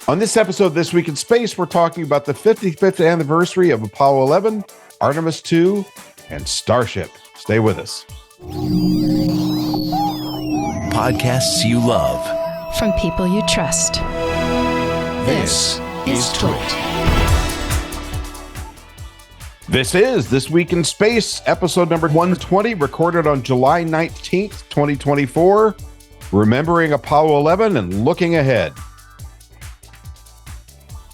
On this episode of This Week in Space, we're talking about the 55th anniversary of Apollo 11, Artemis 2, and Starship. Stay with us. Podcasts you love. From people you trust. This is Twit. This is This Week in Space, episode number 120, recorded on July 19th, 2024. Remembering Apollo 11 and looking ahead.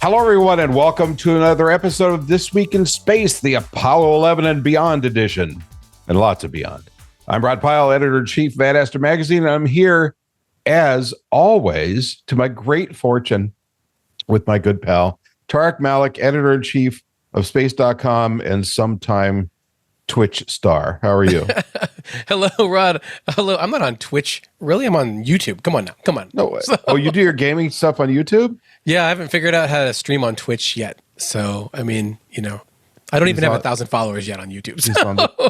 Hello, everyone, and welcome to another episode of This Week in Space, the Apollo 11 and Beyond edition, and lots of beyond. I'm Rod Pyle, editor-in-chief of Van Aster Magazine, and I'm here, as always, to my great fortune, with my good pal, Tariq Malik, editor-in-chief of Space.com and sometime Twitch star. How are you? Hello, Rod. Hello. I'm not on Twitch. Really? I'm on YouTube. Come on now. Come on. No way. Oh, you do your gaming stuff on YouTube? Yeah, I haven't figured out how to stream on Twitch yet. So, I mean, you know, I don't even have 1,000 followers yet on YouTube. So.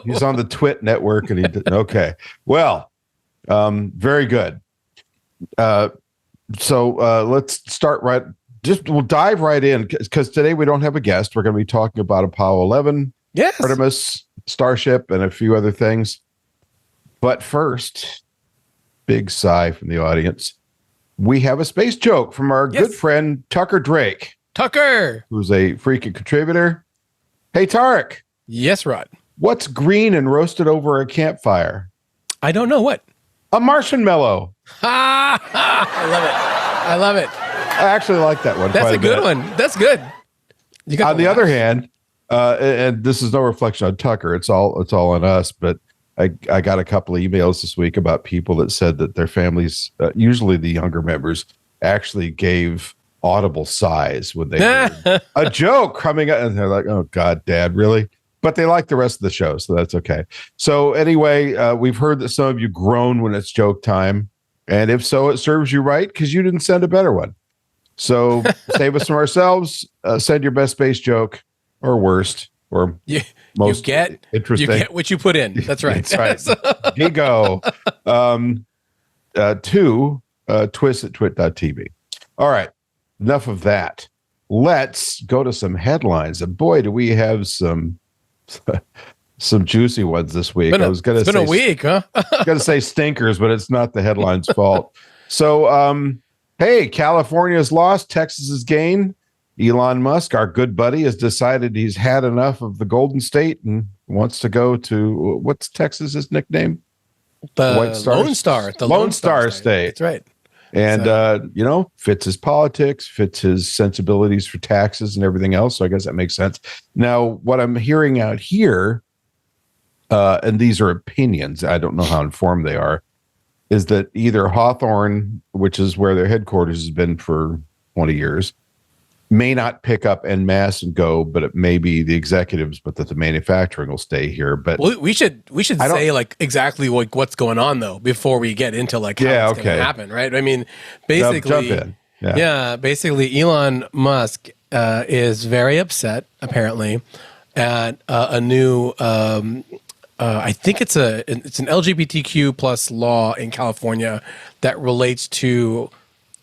He's on the Twit network, and he did. Okay. Well, very good. So let's start right. We'll dive right in because today we don't have a guest. We're going to be talking about Apollo 11, yes, Artemis, Starship, and a few other things. But first, big sigh from the audience. We have a space joke from our good friend Tucker Drake. Tucker, who's a freaking contributor. Hey, Tariq. Yes, Rod. What's green and roasted over a campfire? I don't know what. A marshmallow. I love it. I love it. I actually like that one. That's a good one. That's good. You got on the other hand, and this is no reflection on Tucker. It's all on us. But I got a couple of emails this week about people that said that their families, usually the younger members, actually gave audible sighs when they heard a joke coming up, and they're like, "Oh God, Dad, really?" But they like the rest of the show, so that's okay. So anyway, we've heard that some of you groan when it's joke time, and if so, it serves you right because you didn't send a better one. So save us from ourselves. Send your best space joke, or worst, or most interesting. You get what you put in. That's right. That's right. Gigo. To twist at twit.tv. All right. Enough of that. Let's go to some headlines. And boy, do we have some juicy ones this week. I was going to say, it's been a week, huh? going to say stinkers, but it's not the headline's fault. So, hey, California's lost, Texas's gained. Elon Musk, our good buddy, has decided he's had enough of the Golden State and wants to go to, what's Texas's nickname? The White Star? Lone Star. The Lone Star State. That's right. And, fits his politics, fits his sensibilities for taxes and everything else. So I guess that makes sense. Now, what I'm hearing out here, and these are opinions, I don't know how informed they are, is that either Hawthorne, which is where their headquarters has been for 20 years, may not pick up en masse and go, but it may be the executives, but that the manufacturing will stay here. But we should say like exactly like what's going on though before we get into like how it's going to happen, right? I mean, basically, jump in. Basically, Elon Musk is very upset apparently at a new. I think it's an LGBTQ plus law in California that relates to,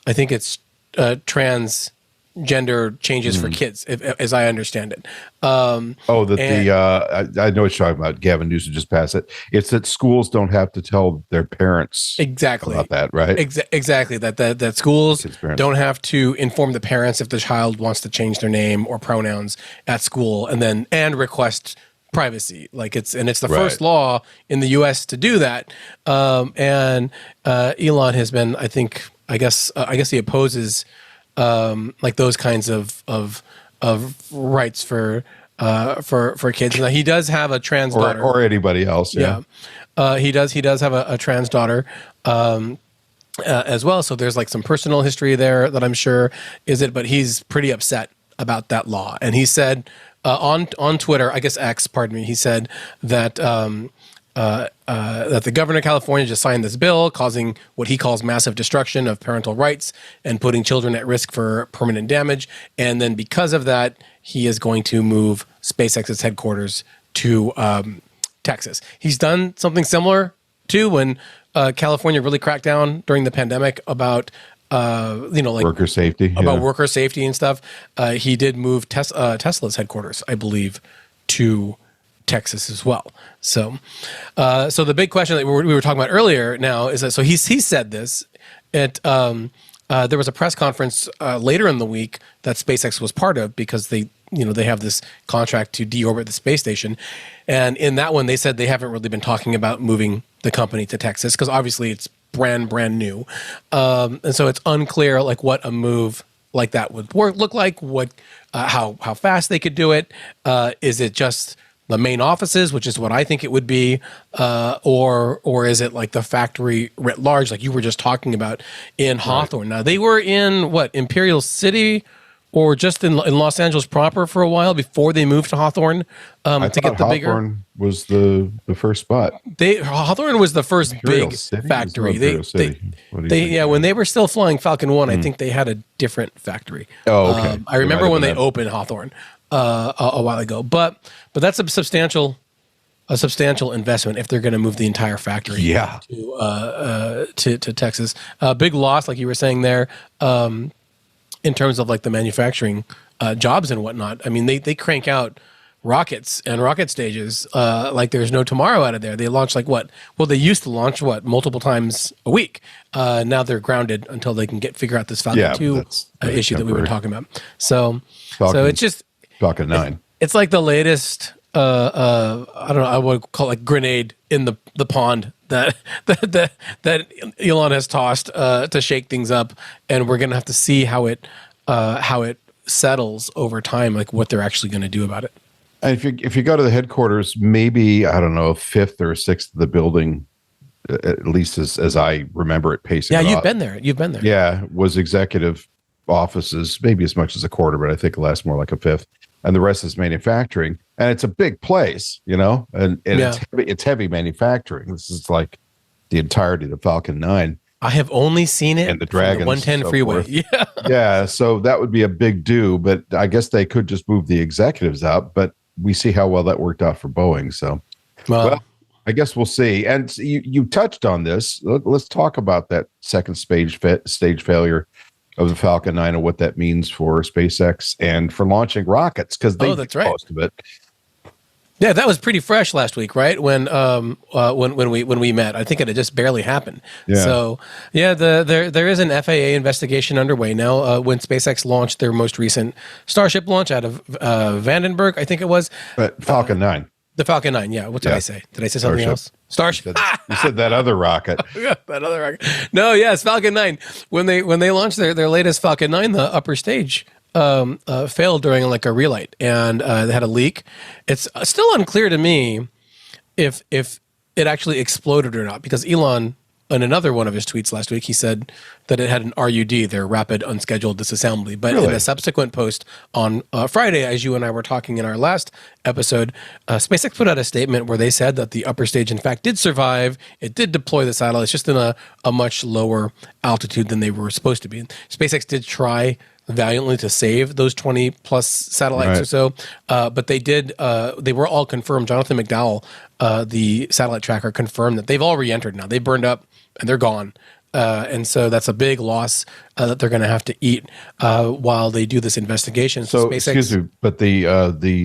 I think it's transgender changes for kids, as I understand it. I know what you're talking about. Gavin Newsom just passed it. It's that schools don't have to tell their parents exactly about that, right? Exactly. That schools don't have to inform the parents if the child wants to change their name or pronouns at school, and request privacy. Like it's the first law in the U.S. to do that. And Elon has been, I guess he opposes like those kinds of rights for kids. Now, he does have a trans daughter, or anybody else. Yeah. He does have a trans daughter as well. So there's like some personal history there that I'm sure is it, but he's pretty upset about that law. And he said on Twitter, I guess X, pardon me, he said that that the governor of California just signed this bill causing what he calls massive destruction of parental rights and putting children at risk for permanent damage. And then because of that, he is going to move SpaceX's headquarters to Texas. He's done something similar too when California really cracked down during the pandemic about like worker safety, about worker safety and stuff. He did move Tesla's headquarters, I believe, to Texas as well. So the big question that we were talking about earlier now is that, so he said this at, there was a press conference later in the week that SpaceX was part of, because they have this contract to deorbit the space station. And in that one, they said they haven't really been talking about moving the company to Texas, because obviously it's brand new. And so it's unclear like what a move like that would look like, how fast they could do it. Is it just the main offices, which is what I think it would be, or is it like the factory writ large, like you were just talking about in Hawthorne? Now, they were in Imperial City, or just in Los Angeles proper for a while before they moved to Hawthorne to get the bigger. Hawthorne was the first spot. Hawthorne was the first Imperial big City? factory. When they were still flying Falcon 1, I think they had a different factory. Oh, okay. I remember when they opened Hawthorne a while ago, but that's a substantial investment if they're going to move the entire factory to Texas. Big loss, like you were saying there, in terms of like the manufacturing jobs and whatnot. I mean, they crank out rockets and rocket stages like there's no tomorrow out of there. They launch they used to launch multiple times a week. Now they're grounded until they can figure out this Falcon 2 issue that we were talking about. So it's just Falcon 9. It's like the latest I don't know, I would call it like grenade in the pond that Elon has tossed to shake things up, and we're gonna have to see how it settles over time, like what they're actually going to do about it. And if you go to the headquarters, maybe, I don't know, a fifth or a sixth of the building, at least as I remember it pacing. Yeah, you've been there. Yeah, was executive offices, maybe as much as a quarter, but I think it lasts more like a fifth. And the rest is manufacturing. And it's a big place, and it's heavy manufacturing. This is like the entirety of the Falcon 9. I have only seen it and the Dragon 110 so freeway. Forth. Yeah. Yeah. So that would be a big do, but I guess they could just move the executives up, but we see how well that worked out for Boeing. So, well I guess we'll see. And you touched on this. Let's talk about that second stage failure of the Falcon 9 and what that means for SpaceX and for launching rockets, because they did most of it. Yeah, that was pretty fresh last week, right? When we met, I think it had just barely happened. Yeah. So there is an FAA investigation underway now. When SpaceX launched their most recent Starship launch out of Vandenberg, I think it was. But Falcon 9. The Falcon 9, yeah. What did I say? Did I say something else? Starship. You said that other rocket. That other rocket. No, yes, Falcon 9. When they launched their latest Falcon 9, the upper stage failed during like a relight, and they had a leak. It's still unclear to me if it actually exploded or not, because Elon, in another one of his tweets last week, he said that it had an RUD, their rapid unscheduled disassembly. But in a subsequent post on Friday, as you and I were talking in our last episode, SpaceX put out a statement where they said that the upper stage, in fact, did survive. It did deploy the satellites, just in a much lower altitude than they were supposed to be. SpaceX did try valiantly to save those 20 plus satellites or so, but they were all confirmed. Jonathan McDowell, the satellite tracker, confirmed that they've all re-entered now. They burned up and they're gone. And so that's a big loss that they're going to have to eat while they do this investigation. So SpaceX, excuse me, but the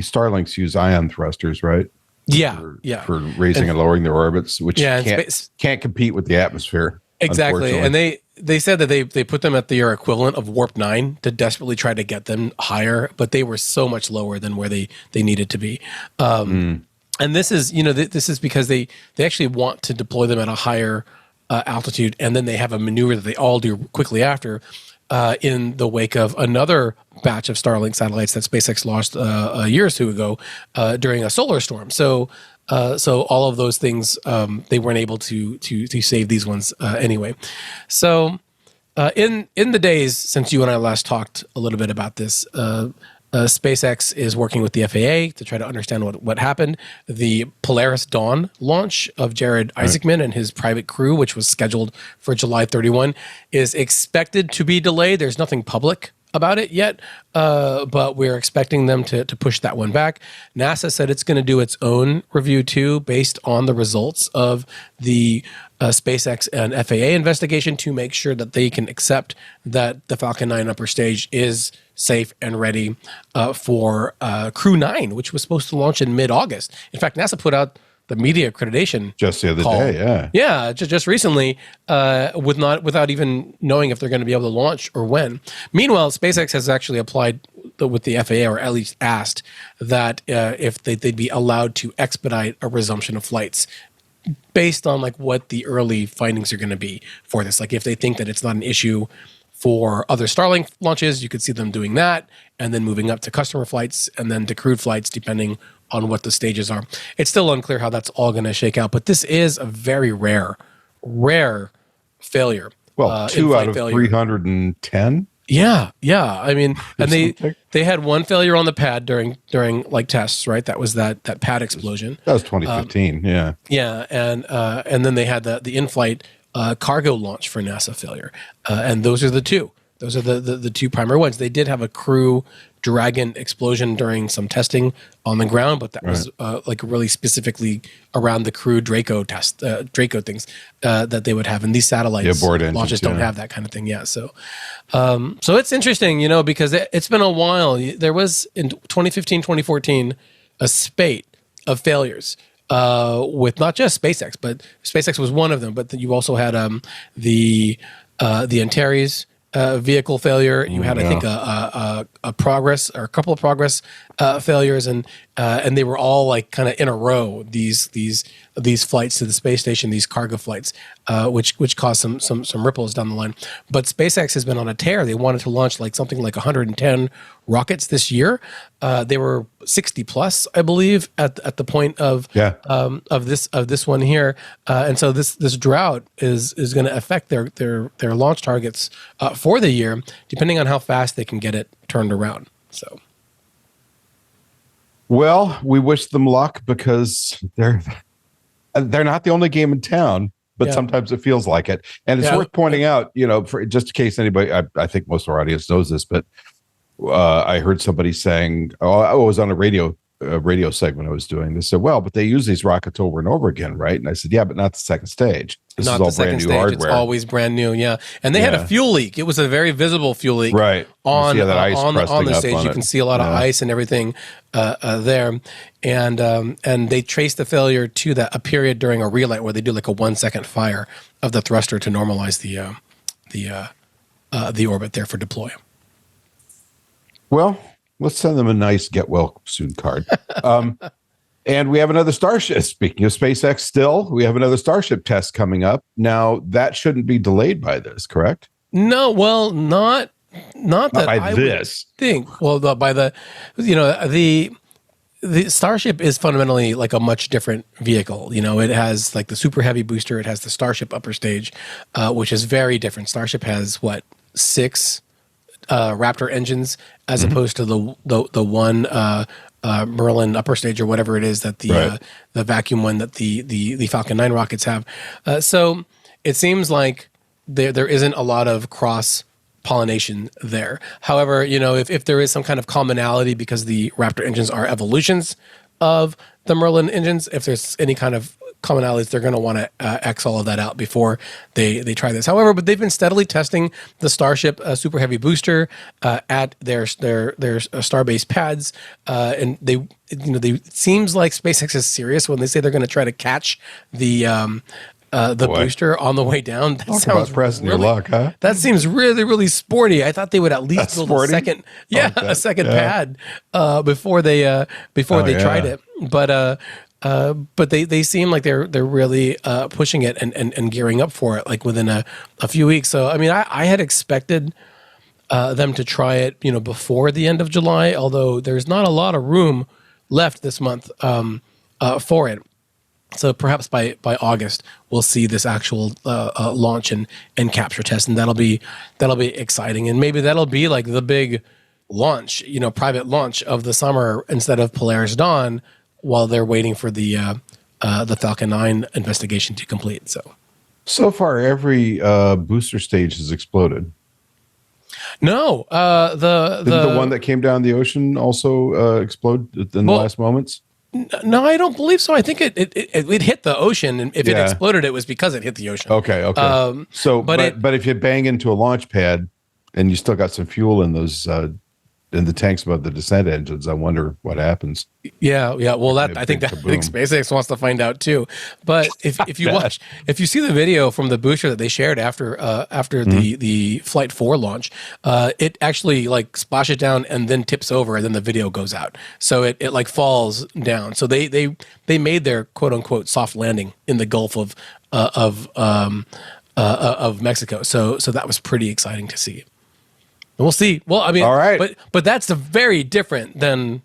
Starlinks use ion thrusters, right? Yeah, for raising and lowering their orbits, which can't compete with the atmosphere. Exactly, and they said that they put them at their equivalent of Warp 9 to desperately try to get them higher, but they were so much lower than where they needed to be. And this is this is because they actually want to deploy them at a higher altitude, and then they have a maneuver that they all do quickly after in the wake of another batch of Starlink satellites that SpaceX lost a year or two ago during a solar storm. So all of those things, they weren't able to save these ones anyway. So in the days since you and I last talked a little bit about this, SpaceX is working with the FAA to try to understand what happened. The Polaris Dawn launch of Jared Isaacman and his private crew, which was scheduled for July 31, is expected to be delayed. There's nothing public about it yet, but we're expecting them to push that one back. NASA said it's going to do its own review too, based on the results of the SpaceX and FAA investigation, to make sure that they can accept that the Falcon 9 upper stage is safe and ready for Crew 9, which was supposed to launch in mid-August. In fact, NASA put out the media accreditation just the other call. day, just recently, without even knowing if they're going to be able to launch or when. Meanwhile, SpaceX has actually applied with the FAA, or at least asked that if they'd be allowed to expedite a resumption of flights based on like what the early findings are going to be for this. Like if they think that it's not an issue for other Starlink launches, you could see them doing that and then moving up to customer flights and then to crewed flights, depending on what the stages are. It's still unclear how that's all going to shake out, but this is a very rare failure. Well, 2 out of 310. Yeah. I mean, and they had one failure on the pad during like tests, right? That was that pad explosion. That was 2015. Yeah, and then they had the in-flight cargo launch for NASA failure, and those are the two. Those are the two primary ones. They did have a Crew Dragon explosion during some testing on the ground, but that was like really specifically around the Crew Draco things that they would have. And these satellites launches don't have that kind of thing yet. So it's interesting, because it's been a while. There was in 2015, 2014, a spate of failures with not just SpaceX, but SpaceX was one of them. But you also had the Antares vehicle failure. You had, I think, a Progress, or a couple of Progress failures, and they were all like kind of in a row. These flights to the space station, these cargo flights, which caused some ripples down the line. But SpaceX has been on a tear. They wanted to launch like something like 110 rockets this year. They were 60 plus, I believe, at the point of this one here. And so this drought is going to affect their launch targets for the year, depending on how fast they can get it turned around. So, well, we wish them luck, because they're not the only game in town, but sometimes it feels like it. And it's worth pointing out, for just in case anybody, I think most of our audience knows this, but I heard somebody saying, I was on a radio segment I was doing. They said, well, but they use these rockets over and over again, right? And I said, yeah, but not the second stage. This not is all the second brand new stage. hardware. It's always brand new, yeah. And they had a fuel leak. It was a very visible fuel leak, right? On the stage. On you can see a lot of ice and everything there, and they traced the failure to a period during a relight where they do like a 1 second fire of the thruster to normalize the orbit there for deploy. Well, let's send them a nice get well soon card. And we have another Starship. Speaking of SpaceX still, we have another Starship test coming up. Now, that shouldn't be delayed by this, correct? No, well, not that by I this. would think. Well, by the Starship is fundamentally like a much different vehicle. It has like the super heavy booster. It has the Starship upper stage, which is very different. Starship has 6 Raptor engines as opposed to the one Merlin upper stage or whatever it is that the vacuum one that the Falcon 9 rockets have. So it seems like there isn't a lot of cross pollination there. However, if there is some kind of commonality, because the Raptor engines are evolutions of the Merlin engines, if there's any kind of commonalities, they're going to want to X all of that out before they try this. However, but they've been steadily testing the Starship super heavy booster at their Starbase pads, and it seems like SpaceX is serious when they say they're going to try to catch the booster on the way down. That sounds about pressing your luck, huh? That seems really, really sporty. I thought they would at least build a second pad before they tried it. But they seem like they're really pushing it and gearing up for it, like within a few weeks. So I mean, I had expected them to try it, before the end of July, although there's not a lot of room left this month for it. So perhaps by August we'll see this actual launch and capture test, and that'll be exciting, and maybe that'll be like the big launch, private launch of the summer instead of Polaris Dawn, while they're waiting for the Falcon 9 investigation to complete. So far, every booster stage has exploded. No, Did the one that came down the ocean also explode in the last moments? No, I don't believe so. I think it hit the ocean, and if it exploded, it was because it hit the ocean. Okay. But if you bang into a launch pad and you still got some fuel in those in the tanks above the descent engines, I wonder what happens. Yeah. Well, I think SpaceX wants to find out too. But if you see the video from the booster that they shared after the Flight 4 launch, it actually like splashes down and then tips over, and then the video goes out. So it like falls down. So they made their quote unquote soft landing in the Gulf of Mexico. So that was pretty exciting to see. We'll see. Well, I mean, all right. But that's very different than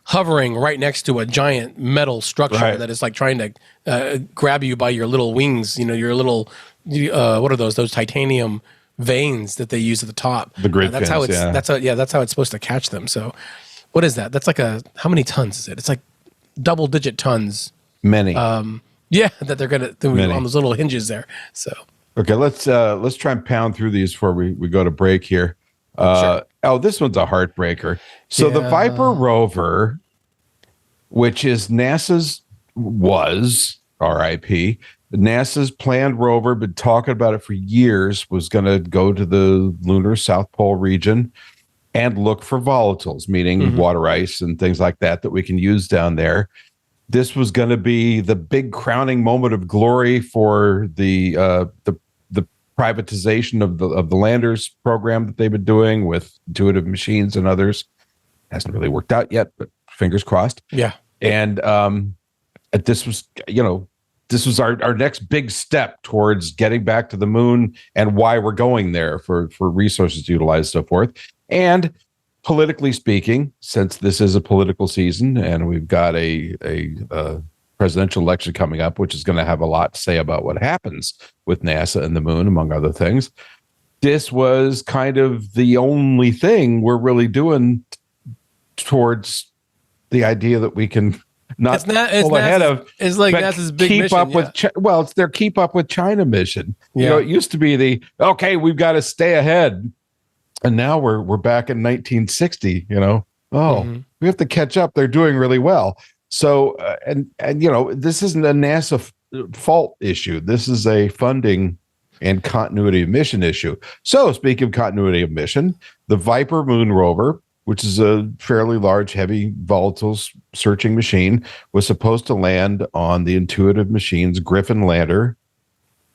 hovering right next to a giant metal structure that is like trying to grab you by your little wings. You know, your little what are those? Those titanium veins that they use at the top. The grid that's fins, how it's that's how it's supposed to catch them. So, what is that? That's like how many tons is it? It's like double-digit tons. Many. That they're gonna on those little hinges there. So. Okay, let's try and pound through these before we go to break here. Sure. Oh, this one's a heartbreaker. So the Viper rover, which is NASA's, was RIP, NASA's planned rover, been talking about it for years, was going to go to the lunar South Pole region and look for volatiles, meaning water ice and things like that we can use down there. This was going to be the big crowning moment of glory for the privatization of the landers program that they've been doing with Intuitive Machines and others. Hasn't really worked out yet, but fingers crossed. Yeah. And this was our next big step towards getting back to the moon and why we're going there for resources to utilize, so forth. And politically speaking, since this is a political season and we've got a presidential election coming up, which is going to have a lot to say about what happens with NASA and the moon, among other things. This was kind of the only thing we're really doing towards the idea that we can not pull ahead of. It's like NASA's big keep mission. Up with it's their keep up with China mission. Yeah. You know, it used to be we've got to stay ahead, and now we're back in 1960. You know, we have to catch up. They're doing really well. So, and this isn't a NASA fault issue. This is a funding and continuity of mission issue. So, speaking of continuity of mission, the Viper moon rover, which is a fairly large, heavy volatiles searching machine, was supposed to land on the Intuitive Machines Griffin lander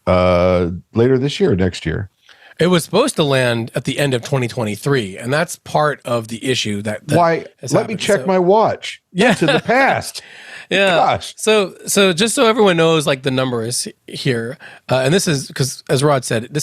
later this year or next year. It was supposed to land at the end of 2023, and that's part of the issue that why? Let me check my watch. Yeah, to the past. Yeah. Gosh. So just so everyone knows, like the numbers here, and this is because, as Rod said, it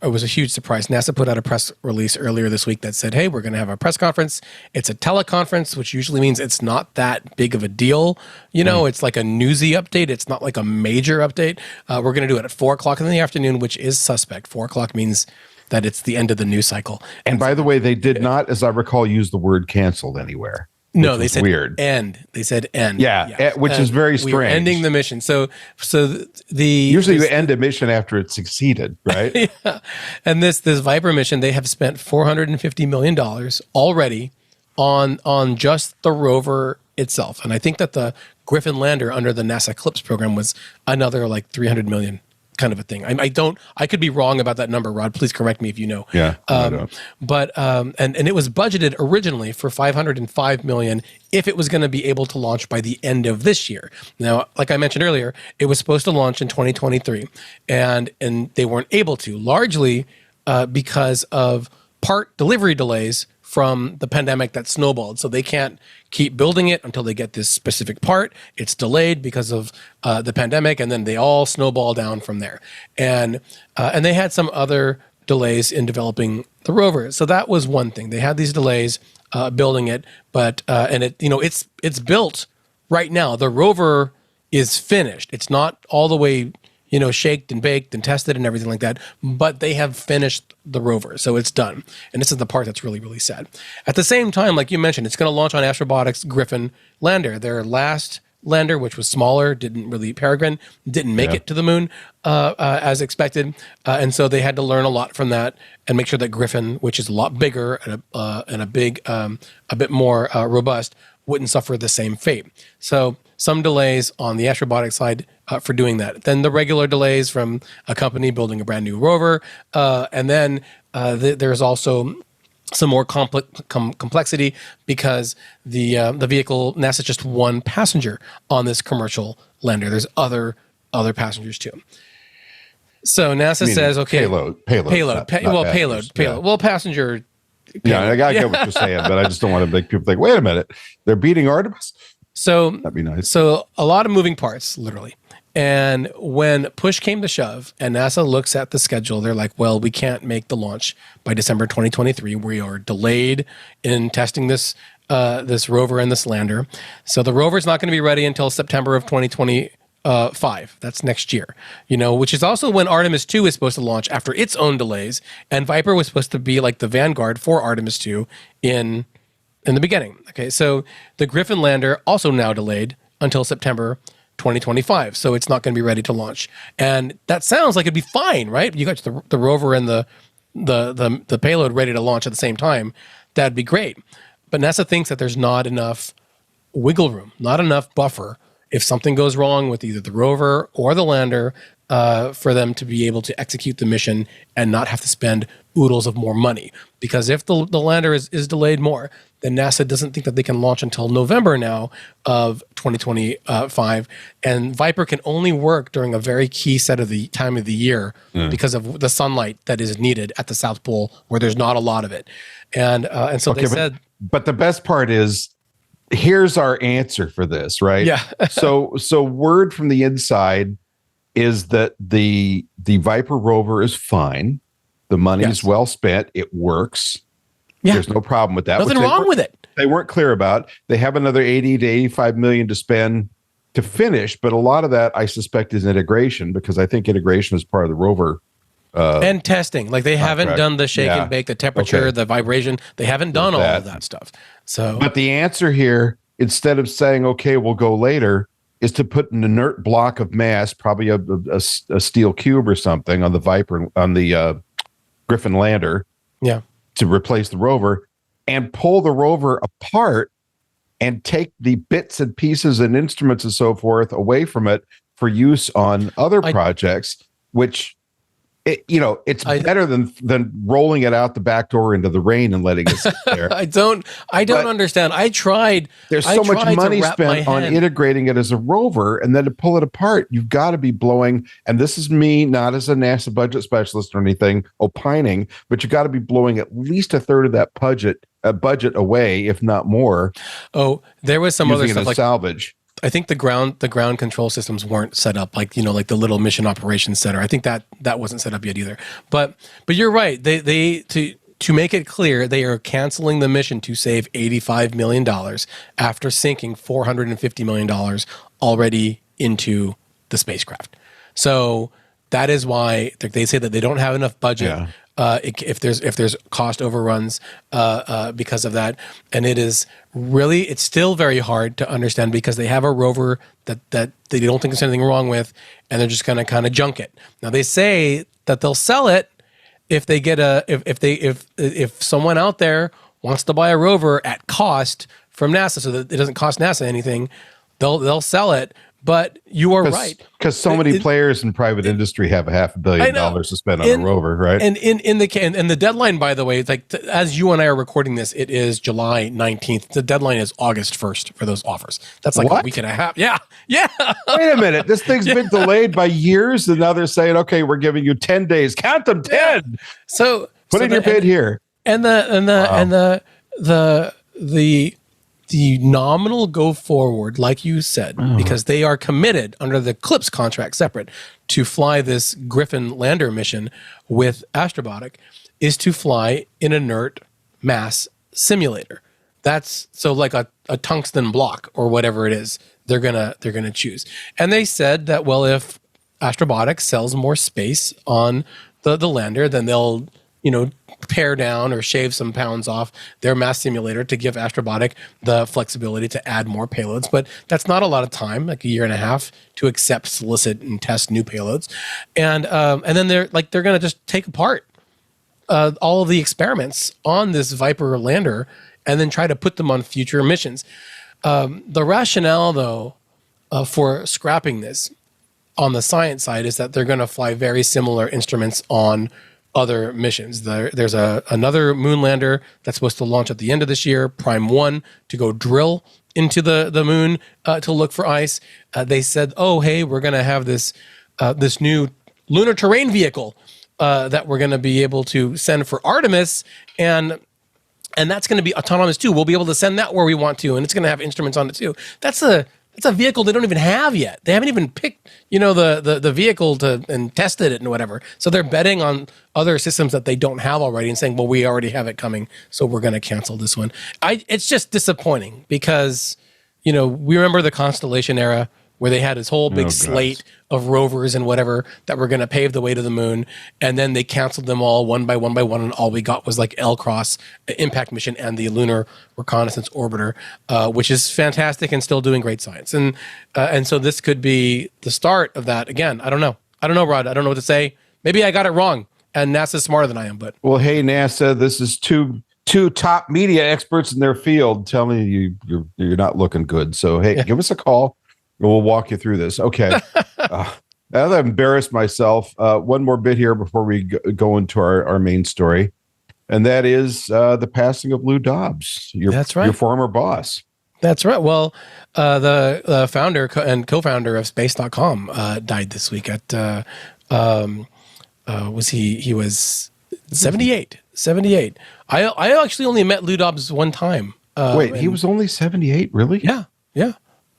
was a huge surprise. NASA put out a press release earlier this week that said, "Hey, we're going to have a press conference. It's a teleconference, which usually means it's not that big of a deal. You know, it's like a newsy update. It's not like a major update. We're going to do it at 4:00 in the afternoon, which is suspect. 4:00 means that it's the end of the news cycle. And by the way, they did not, as I recall, use the word canceled anywhere. No, they said weird. End. They said end. Yeah. Which is very strange. We're ending the mission. So usually you end a mission after it's succeeded, right? Yeah. And this Viper mission, they have spent $450 million already on just the rover itself. And I think that the Griffin lander under the NASA Eclipse program was another like $300 million. Kind of a thing. I could be wrong about that number, Rod. Please correct me if you know. Yeah. But it was budgeted originally for $505 million if it was going to be able to launch by the end of this year. Now, like I mentioned earlier, it was supposed to launch in 2023, and they weren't able to, largely because of part delivery delays from the pandemic that snowballed. So they can't keep building it until they get this specific part. It's delayed because of the pandemic, and then they all snowball down from there. And they had some other delays in developing the rover. So that was one thing. They had these delays building it, but it's built right now. The rover is finished. It's not all the way shaked and baked and tested and everything like that, but they have finished the rover, so it's done. And this is the part that's really, really sad. At the same time, like you mentioned, it's going to launch on Astrobotic's Griffin lander, their last lander, which was smaller, Peregrine didn't make it to the moon as expected, and so they had to learn a lot from that and make sure that Griffin, which is a lot bigger and a bit more robust, wouldn't suffer the same fate. So some delays on the astrobotic side for doing that. Then the regular delays from a company building a brand new rover, and then there's also some more complexity because the vehicle, NASA's just one passenger on this commercial lander. There's other passengers too. So NASA says, okay, payload. Well, passenger. Yeah, I get what you're saying, but I just don't want to make people think, wait a minute, they're beating Artemis? So that'd be nice. So a lot of moving parts, literally. And when push came to shove and NASA looks at the schedule, they're like, well, we can't make the launch by December 2023. We are delayed in testing this rover and this lander. So the rover is not going to be ready until September of 2025. That's next year, which is also when Artemis 2 is supposed to launch after its own delays. And Viper was supposed to be like the vanguard for Artemis 2 in the beginning. Okay, so the Griffin lander also now delayed until September 2025, so it's not going to be ready to launch. And that sounds like it'd be fine, right? You got the rover and the payload ready to launch at the same time. That'd be great. But NASA thinks that there's not enough wiggle room, not enough buffer if something goes wrong with either the rover or the lander for them to be able to execute the mission and not have to spend oodles of more money. Because if the lander is delayed more, then NASA doesn't think that they can launch until November now of 2025. And Viper can only work during a very key set of the time of the year because of the sunlight that is needed at the South Pole, where there's not a lot of it. And so they said... But the best part is, here's our answer for this, right? Yeah. so word from the inside is that the Viper rover is fine. The money is well spent. It works. Yeah. There's no problem with that. Nothing wrong with it. They weren't clear about. They have another 80 to 85 million to spend to finish, but a lot of that, I suspect, is integration, because I think integration is part of the rover. And testing. Like they haven't done the shake and bake, the temperature, the vibration. They haven't done all of that stuff. So, but the answer here, instead of saying, okay, we'll go later, is to put an inert block of mass, probably a steel cube or something, on the Viper, on the Griffin lander. Yeah. To replace the rover, and pull the rover apart and take the bits and pieces and instruments and so forth away from it for use on other projects, which it's better than rolling it out the back door into the rain and letting it sit there. I don't understand. I tried. There's so much money spent on integrating it as a rover, and then to pull it apart, you've got to be blowing. And this is me, not as a NASA budget specialist or anything, opining, but you got to be blowing at least a third of that budget away, if not more. Oh, there was some other stuff like salvage. I think the ground control systems weren't set up, like the little mission operations center. I think that wasn't set up yet either. But you're right. They to make it clear, they are canceling the mission to save $85 million after sinking $450 million already into the spacecraft. So that is why they say that they don't have enough budget. Yeah. If there's cost overruns because of that, and it's still very hard to understand, because they have a rover that they don't think there's anything wrong with, and they're just gonna kind of junk it. Now they say that they'll sell it if they get if someone out there wants to buy a rover at cost from NASA, so that it doesn't cost NASA anything, they'll sell it. But you are right, because so many players in private industry have $500 million to spend on a rover, right? And in the deadline, by the way, it's like as you and I are recording this, it is July 19th. The deadline is August 1st for those offers. That's like a week and a half. Yeah. Wait a minute, this thing's been delayed by years, and now they're saying, okay, we're giving you 10 days. Count them 10. Yeah. So put in your bid here. And the nominal go forward, like you said, because they are committed under the CLPS contract separate to fly this Griffin lander mission with Astrobotic, is to fly an inert mass simulator. That's so like a tungsten block or whatever it is they're gonna choose. And they said that, well, if Astrobotic sells more space on the lander, then they'll pare down or shave some pounds off their mass simulator to give Astrobotic the flexibility to add more payloads. But that's not a lot of time, like a year and a half, to accept, solicit, and test new payloads. And then they're going to just take apart all of the experiments on this Viper lander and then try to put them on future missions. The rationale, though, for scrapping this on the science side is that they're going to fly very similar instruments on other missions. There's another moon lander that's supposed to launch at the end of this year, Prime 1, to go drill into the moon to look for ice. They said, oh, hey, we're going to have this new lunar terrain vehicle that we're going to be able to send for Artemis, and that's going to be autonomous too. We'll be able to send that where we want to, and it's going to have instruments on it too. That's a vehicle they don't even have yet. They haven't even picked, the vehicle and tested it and whatever. So they're betting on other systems that they don't have already and saying, well, we already have it coming, so we're going to cancel this one. It's just disappointing because, we remember the Constellation era where they had this whole big slate of rovers and whatever that were going to pave the way to the moon. And then they canceled them all one by one. And all we got was like L-Cross impact mission and the Lunar Reconnaissance Orbiter, which is fantastic and still doing great science. And so this could be the start of that. Again, I don't know, Rod. I don't know what to say. Maybe I got it wrong and NASA's smarter than I am, but. Well, hey, NASA, this is two top media experts in their field telling you you're not looking good. So, hey, give us a call. We'll walk you through this. Okay. Now that I've embarrassed myself, one more bit here before we go into our main story. And that is the passing of Lou Dobbs, That's right. Your former boss. That's right. Well, the founder and co-founder of space.com died this week at, he was 78. I actually only met Lou Dobbs one time. Wait, he was only 78? Really? Yeah.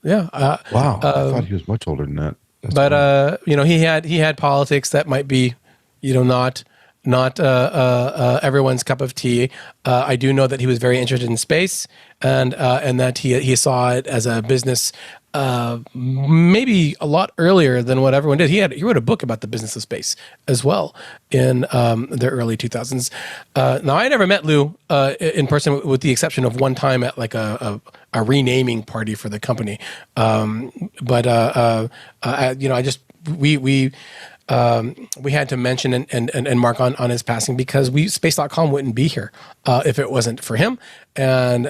Wow. I thought he was much older than that. He had politics that might be, not everyone's cup of tea. I do know that he was very interested in space and that he saw it as a business maybe a lot earlier than what everyone did. He wrote a book about the business of space as well in the early 2000s. Now, I never met Lou in person, with the exception of one time at like a renaming party for the company. We had to mention and mark on his passing because space.com wouldn't be here if it wasn't for him and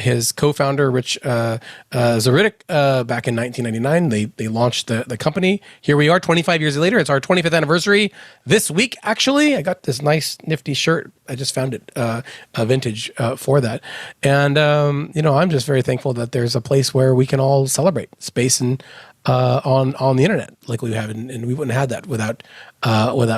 his co-founder Rich Zaritic back in 1999. They launched the company. Here we are 25 years later. It's our 25th anniversary this week. Actually, I got this nice nifty shirt. I just found it a vintage for that. And I'm just very thankful that there's a place where we can all celebrate space and on the internet like we have, and we wouldn't have had that without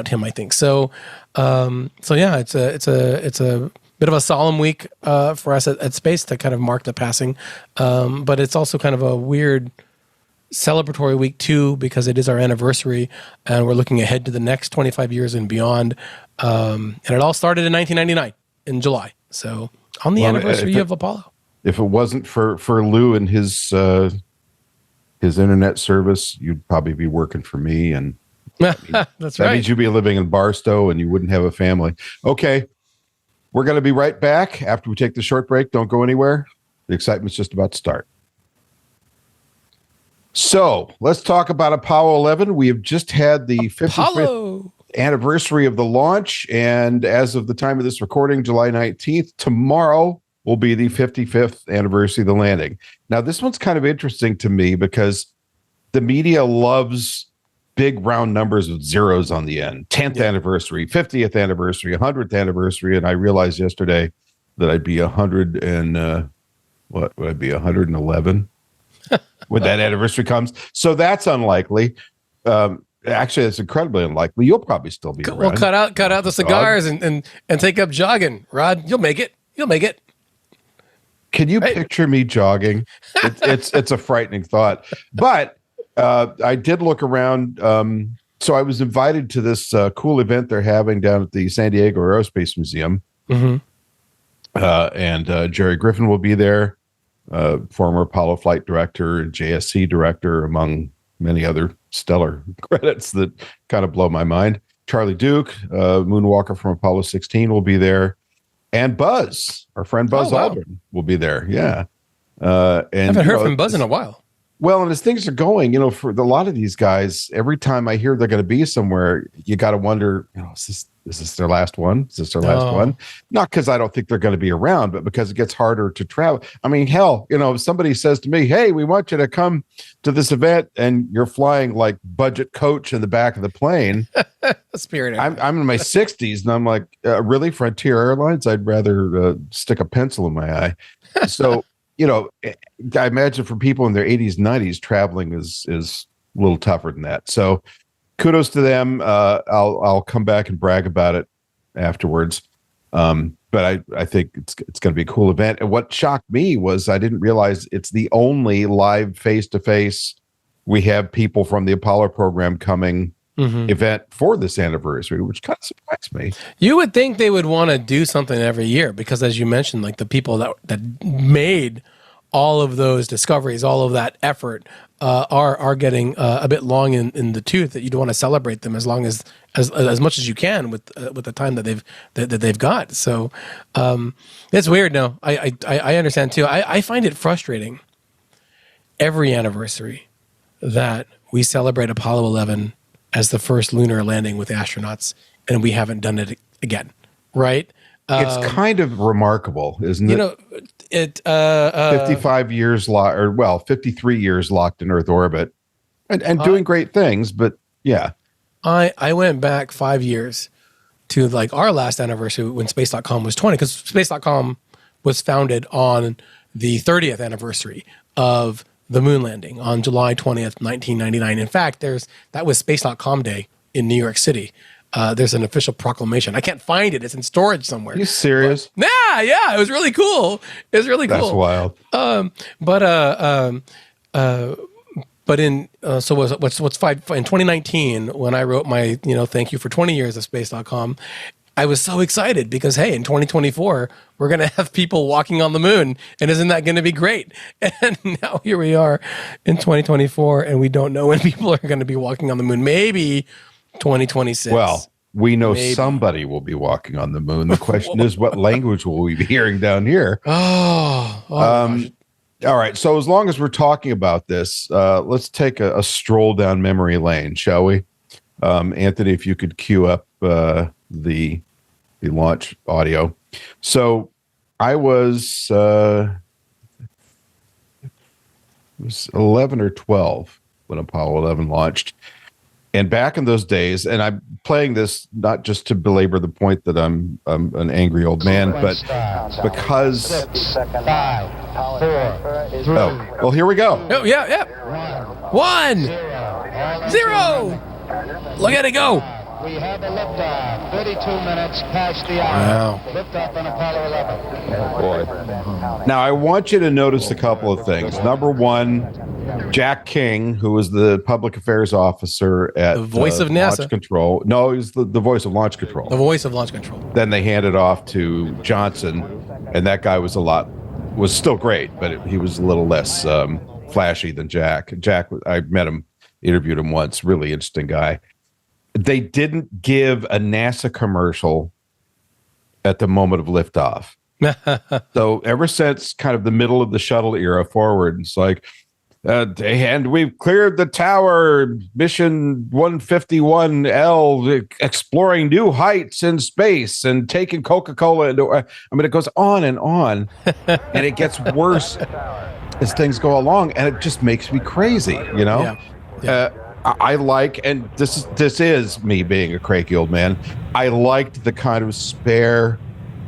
him, I think. So yeah, it's a bit of a solemn week for us at Space to kind of mark the passing, but it's also kind of a weird celebratory week too because it is our anniversary and we're looking ahead to the next 25 years and beyond. And it all started in 1999 in July. So on the anniversary of Apollo. If it wasn't for Lou and his internet service, you'd probably be working for me. And that's that right. means you'd be living in Barstow and you wouldn't have a family. Okay. We're going to be right back after we take the short break. Don't go anywhere. The excitement's just about to start. So let's talk about Apollo 11. We have just had the 55th anniversary of the launch. And as of the time of this recording, July 19th, tomorrow will be the 55th anniversary of the landing. Now, this one's kind of interesting to me because the media loves big round numbers with zeros on the end. 10th anniversary, 50th anniversary, 100th anniversary. And I realized yesterday that I'd be 100 and what would I be, 111 when that anniversary comes. So that's unlikely. Actually, it's incredibly unlikely. You'll probably still be around. Well, cut out the cigars and take up jogging, Rod. You'll make it. Can you picture me jogging? It's a frightening thought. But I did look around. So I was invited to this cool event they're having down at the San Diego Aerospace Museum. Mm-hmm. And Jerry Griffin will be there, former Apollo flight director and JSC director, among many other stellar credits that kind of blow my mind. Charlie Duke, moonwalker from Apollo 16, will be there, and Buzz, our friend Buzz Aldrin, will be there. Yeah, and I haven't heard from Buzz in a while. Well, and as things are going, for a lot of these guys, every time I hear they're going to be somewhere, you got to wonder, is this their last one? Is this their last one? Not because I don't think they're going to be around, but because it gets harder to travel. I mean, hell, if somebody says to me, "Hey, we want you to come to this event," and you're flying like budget coach in the back of the plane. Spirit. I'm in my 60s, and I'm like, really, Frontier Airlines? I'd rather stick a pencil in my eye. So. I imagine for people in their 80s, 90s, traveling is a little tougher than that. So kudos to them. I'll come back and brag about it afterwards. But I think it's going to be a cool event. And what shocked me was I didn't realize it's the only live face-to-face we have people from the Apollo program coming event for this anniversary, which kind of surprised me. You would think they would want to do something every year because, as you mentioned, like the people that made all of those discoveries, all of that effort, are getting a bit long in the tooth. That you'd want to celebrate them as long as much as you can with the time that they've got. So it's weird. No, I understand too. I find it frustrating every anniversary that we celebrate Apollo 11 as the first lunar landing with astronauts, and we haven't done it again, right? It's kind of remarkable, isn't it? 55 years 53 years locked in Earth orbit, and doing great things. But yeah, I went back 5 years to like our last anniversary when Space.com was 20, because Space.com was founded on the 30th anniversary of the moon landing on July 20th, 1999. In fact, that was Space.com Day in New York City. There's an official proclamation. I can't find it. It's in storage somewhere. Are you serious? Yeah. It was really cool. It was really cool. That's wild. But in what's five in 2019 when I wrote my thank you for 20 years of Space.com, I was so excited because, hey, in 2024, we're going to have people walking on the moon. And isn't that going to be great? And now here we are in 2024, and we don't know when people are going to be walking on the moon. Maybe 2026. Well, we know somebody will be walking on the moon. The question is, what language will we be hearing down here? Gosh. All right. So as long as we're talking about this, let's take a stroll down memory lane, shall we? Anthony, if you could cue up the launch audio. So I was 11 or 12 when Apollo 11 launched. And back in those days, and I'm playing this not just to belabor the point that I'm an angry old man, but because well, here we go. Oh, yeah. 1, 0. Look at it go. We have a liftoff, 32 minutes past the hour. Wow. Liftoff on Apollo 11. Oh, boy. Now, I want you to notice a couple of things. Number one, Jack King, who was the public affairs officer at the voice of NASA. Launch Control. No, he was the voice of Launch Control. The voice of Launch Control. Then they handed off to Johnson, and that guy was still great, but he was a little less flashy than Jack. Jack, I met him, interviewed him once, really interesting guy. They didn't give a NASA commercial at the moment of liftoff. So ever since kind of the middle of the shuttle era forward, it's like, and we've cleared the tower, mission 151L, exploring new heights in space and taking Coca-Cola into, I mean, it goes on, and it gets worse as things go along, and it just makes me crazy, Yeah. I like, and this is me being a cranky old man, I liked the kind of spare,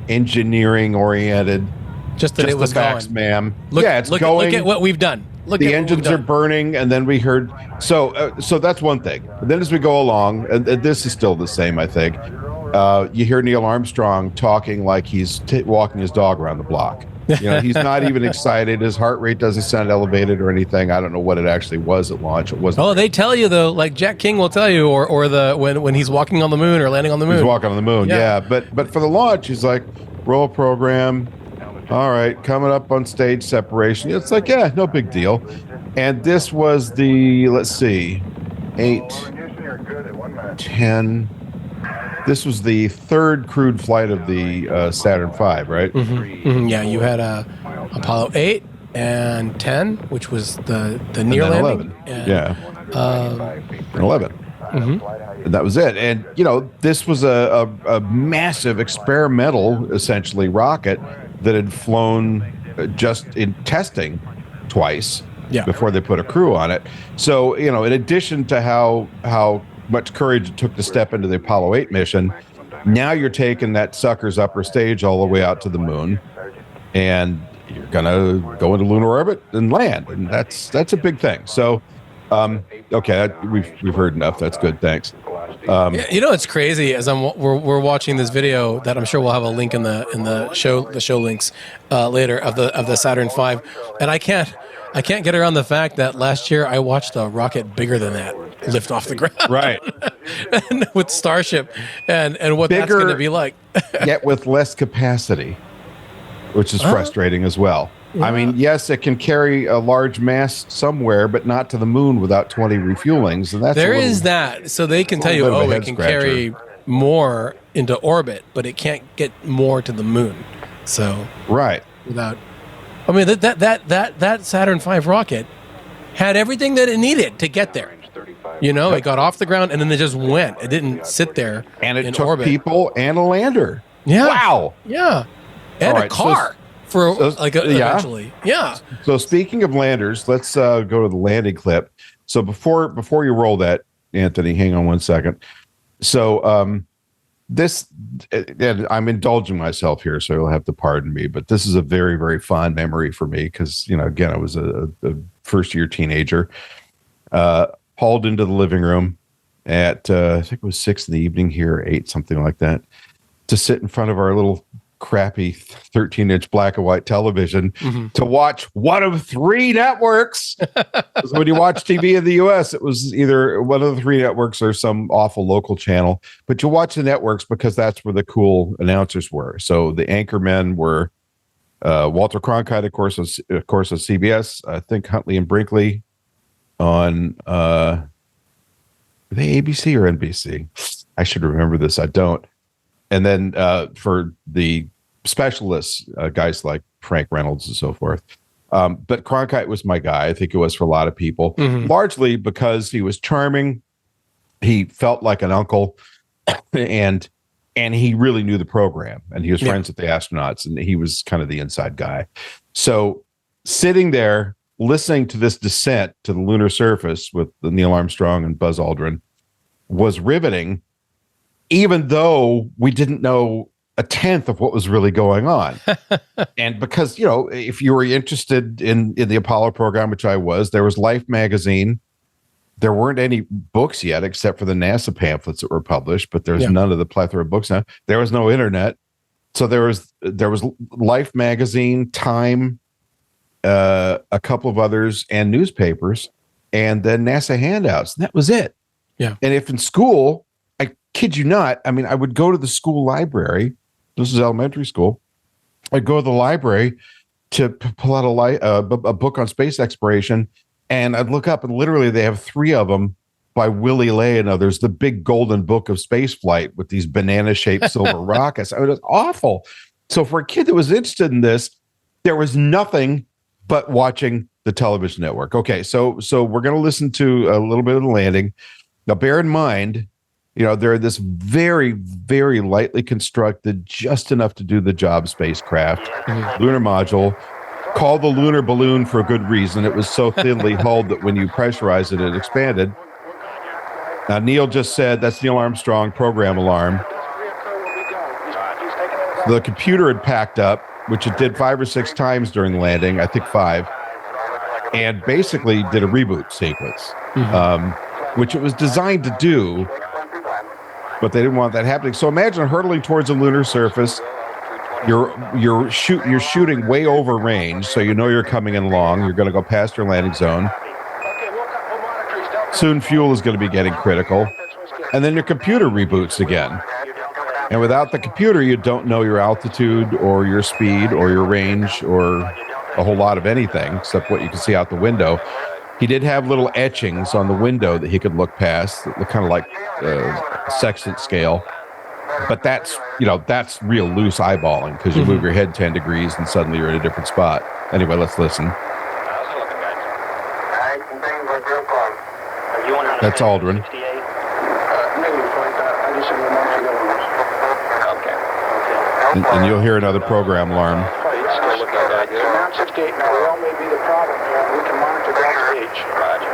engineering-oriented, just that it was the facts, going. ma'am. Look it's going. Look at what we've done. The engines are burning, and then we heard. So that's one thing. But then as we go along, and this is still the same, I think. You hear Neil Armstrong talking like he's walking his dog around the block. He's not even excited. His heart rate doesn't sound elevated or anything. I don't know what it actually was at launch. It wasn't. Oh, they tell you though, like Jack King will tell you, or when he's walking on the moon or landing on the moon. He's walking on the moon, yeah. But for the launch, he's like, roll program. All right, coming up on stage separation. It's like, yeah, no big deal. And this was the, let's see, 8, 10, this was the third crewed flight of the Saturn V, right? Yeah, you had Apollo 8 and 10, which was the near And then landing. 11. And 11. And that was it. And, this was a massive experimental, essentially, rocket that had flown just in testing twice before they put a crew on it. So, in addition to how much courage it took to step into the Apollo 8 mission, now you're taking that sucker's upper stage all the way out to the moon, and you're gonna go into lunar orbit and land, and that's a big thing. So, okay, we've heard enough. That's good. Thanks. It's crazy as we're watching this video that I'm sure we'll have a link in the show links later of the Saturn V, and I can't get around the fact that last year I watched a rocket bigger than that lift off the ground, right? And with Starship and what bigger, that's going to be like, yet with less capacity, which is frustrating as well. Yeah. I mean, yes, it can carry a large mass somewhere, but not to the moon without 20 refuelings. And there is that. So they can tell you, it can carry more into orbit, but it can't get more to the moon. So without, I mean, that Saturn V rocket had everything that it needed to get there. It got off the ground and then it just went. It didn't sit there. And it in took orbit. People and a lander. Yeah. Wow. Yeah. And a car. Eventually. Yeah. So speaking of landers, let's go to the landing clip. So before you roll that, Anthony, hang on one second. So this, and I'm indulging myself here, so you'll have to pardon me, but this is a very, very fond memory for me because, again, I was a first-year teenager, hauled into the living room at, I think it was 6 p.m. here, 8, something like that, to sit in front of our little crappy 13-inch black and white television to watch one of 3 networks. When you watch TV in the U.S., it was either one of the 3 networks or some awful local channel. But you watch the networks because that's where the cool announcers were. So the anchormen were Walter Cronkite, of course, on CBS. I think Huntley and Brinkley on are they ABC or NBC? I should remember this. I don't. And then for the specialists, guys like Frank Reynolds and so forth. But Cronkite was my guy. I think it was for a lot of people, largely because he was charming. He felt like an uncle, and he really knew the program. And he was friends with the astronauts, and he was kind of the inside guy. So sitting there, listening to this descent to the lunar surface with Neil Armstrong and Buzz Aldrin was riveting, even though we didn't know a tenth of what was really going on. And because, if you were interested in the Apollo program, which I was, there was Life magazine. There weren't any books yet, except for the NASA pamphlets that were published, but there's none of the plethora of books now. There was no internet. So there was Life magazine, Time, a couple of others, and newspapers, and then NASA handouts. And that was it. Yeah. And if in school, I kid you not, I mean, I would go to the school library. This is elementary school. I'd go to the library to pull out a book on space exploration, and I'd look up, and literally they have 3 of them by Willie Ley and others, the big golden book of space flight with these banana-shaped silver rockets. I mean, it was awful. So for a kid that was interested in this, there was nothing but watching the television network. Okay, so we're going to listen to a little bit of the landing. Now, bear in mind, they're this very, very lightly constructed, just enough to do the job spacecraft, lunar module, called the lunar balloon for a good reason. It was so thinly hulled that when you pressurized it, it expanded. Now, Neil just said, that's Neil Armstrong, program alarm. The computer had packed up, which it did 5 or 6 times during the landing, I think 5, and basically did a reboot sequence, which it was designed to do, but they didn't want that happening. So imagine hurtling towards a lunar surface. You're shooting way over range, so you're coming in long. You're going to go past your landing zone. Soon fuel is going to be getting critical, and then your computer reboots again. And without the computer, you don't know your altitude or your speed or your range or a whole lot of anything except what you can see out the window. He did have little etchings on the window that he could look past that look kind of like sextant scale. But that's real loose eyeballing because you move your head 10 degrees and suddenly you're in a different spot. Anyway, let's listen. How's it looking, guys? Things look real close. Are you on That's Aldrin. Maybe I just okay. And you'll hear another program alarm. It's still looking that good. Mount 68 now, well, may be the problem here. We can monitor ground stage. Roger.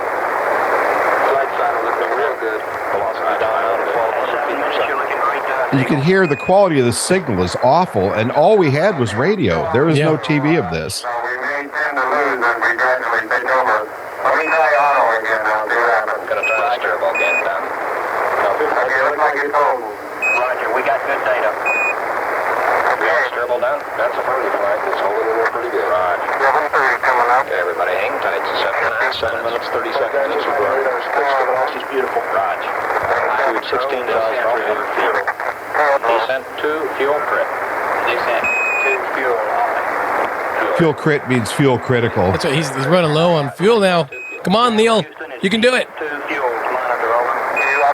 Flight side looking real good. Velocity down out of 1,200 feet per second. You can hear the quality of the signal is awful, and all we had was radio. There was no TV of this. So we may tend to lose as we gradually take over. Let me try auto again now. See what happens. Gonna try this turbo again down. Okay, looks like it's over. Roger, we got good data. Okay, turbo down. That's a friendly flight. It's holding in there pretty good. Roger. 7:30 coming up. Okay, everybody hang tight. It's 7 minutes, 30 seconds. This is great. Velocity's beautiful. Roger. Altitude 16,300 feet. Descent to fuel crit. Descent to fuel. Fuel crit means fuel critical. That's right. He's running low on fuel now. Come on, Neil. You can do it.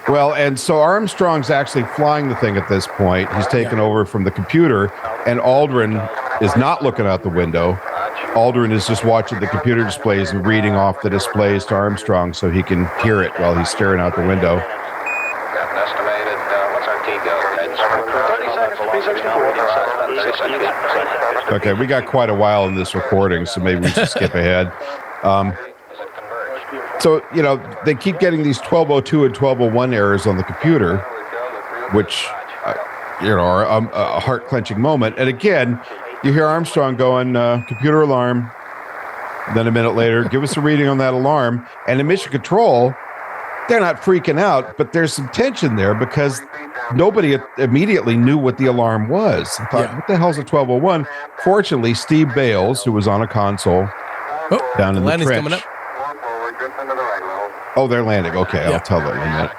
Well, and so Armstrong's actually flying the thing at this point. He's taken over from the computer, and Aldrin is not looking out the window. Aldrin is just watching the computer displays and reading off the displays to Armstrong so he can hear it while he's staring out the window. Got an estimated, what's our T go? 30 seconds. Okay, we got quite a while in this recording, so maybe we should skip ahead. So, they keep getting these 1202 and 1201 errors on the computer, which, are a heart-clenching moment. And again, you hear Armstrong going, computer alarm. Then a minute later, give us a reading on that alarm. And in Mission Control, they're not freaking out, but there's some tension there because nobody immediately knew what the alarm was. I thought, what the hell's a 1201? Fortunately, Steve Bales, who was on a console down in the trench. Coming up. Oh, they're landing. Okay, I'll tell them in a minute.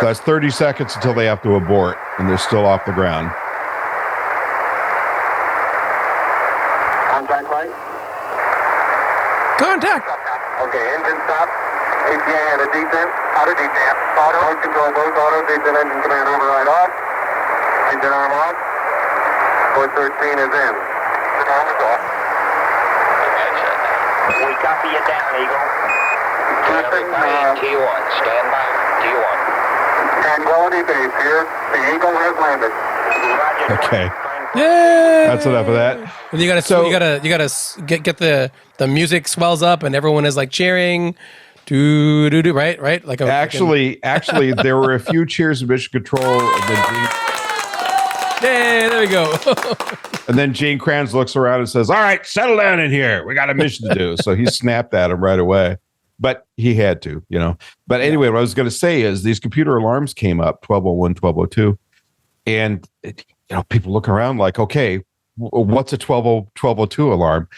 So that's 30 seconds until they have to abort, and they're still off the ground. Contact light. Contact. Okay, engine stop. APA at a descent. Out of descent. Auto control both auto descent engine command override off. Engine arm off. Port 13 is in. Arm is off. We copy you down, Eagle. T1. Stand by. T1. Tranquility Base here. The Eagle has landed. Okay. Yay! That's enough of that. And you gotta get the music swells up and everyone is like cheering. Do right? Like actually, there were a few cheers of Mission Control, and then Yay! There we go. and then Gene Kranz looks around and says, "All right, settle down in here. We got a mission to do." So he snapped at him right away, but he had to, But anyway, what I was going to say is these computer alarms came up 1201, 1202, and people look around like, okay, what's a 1202 alarm?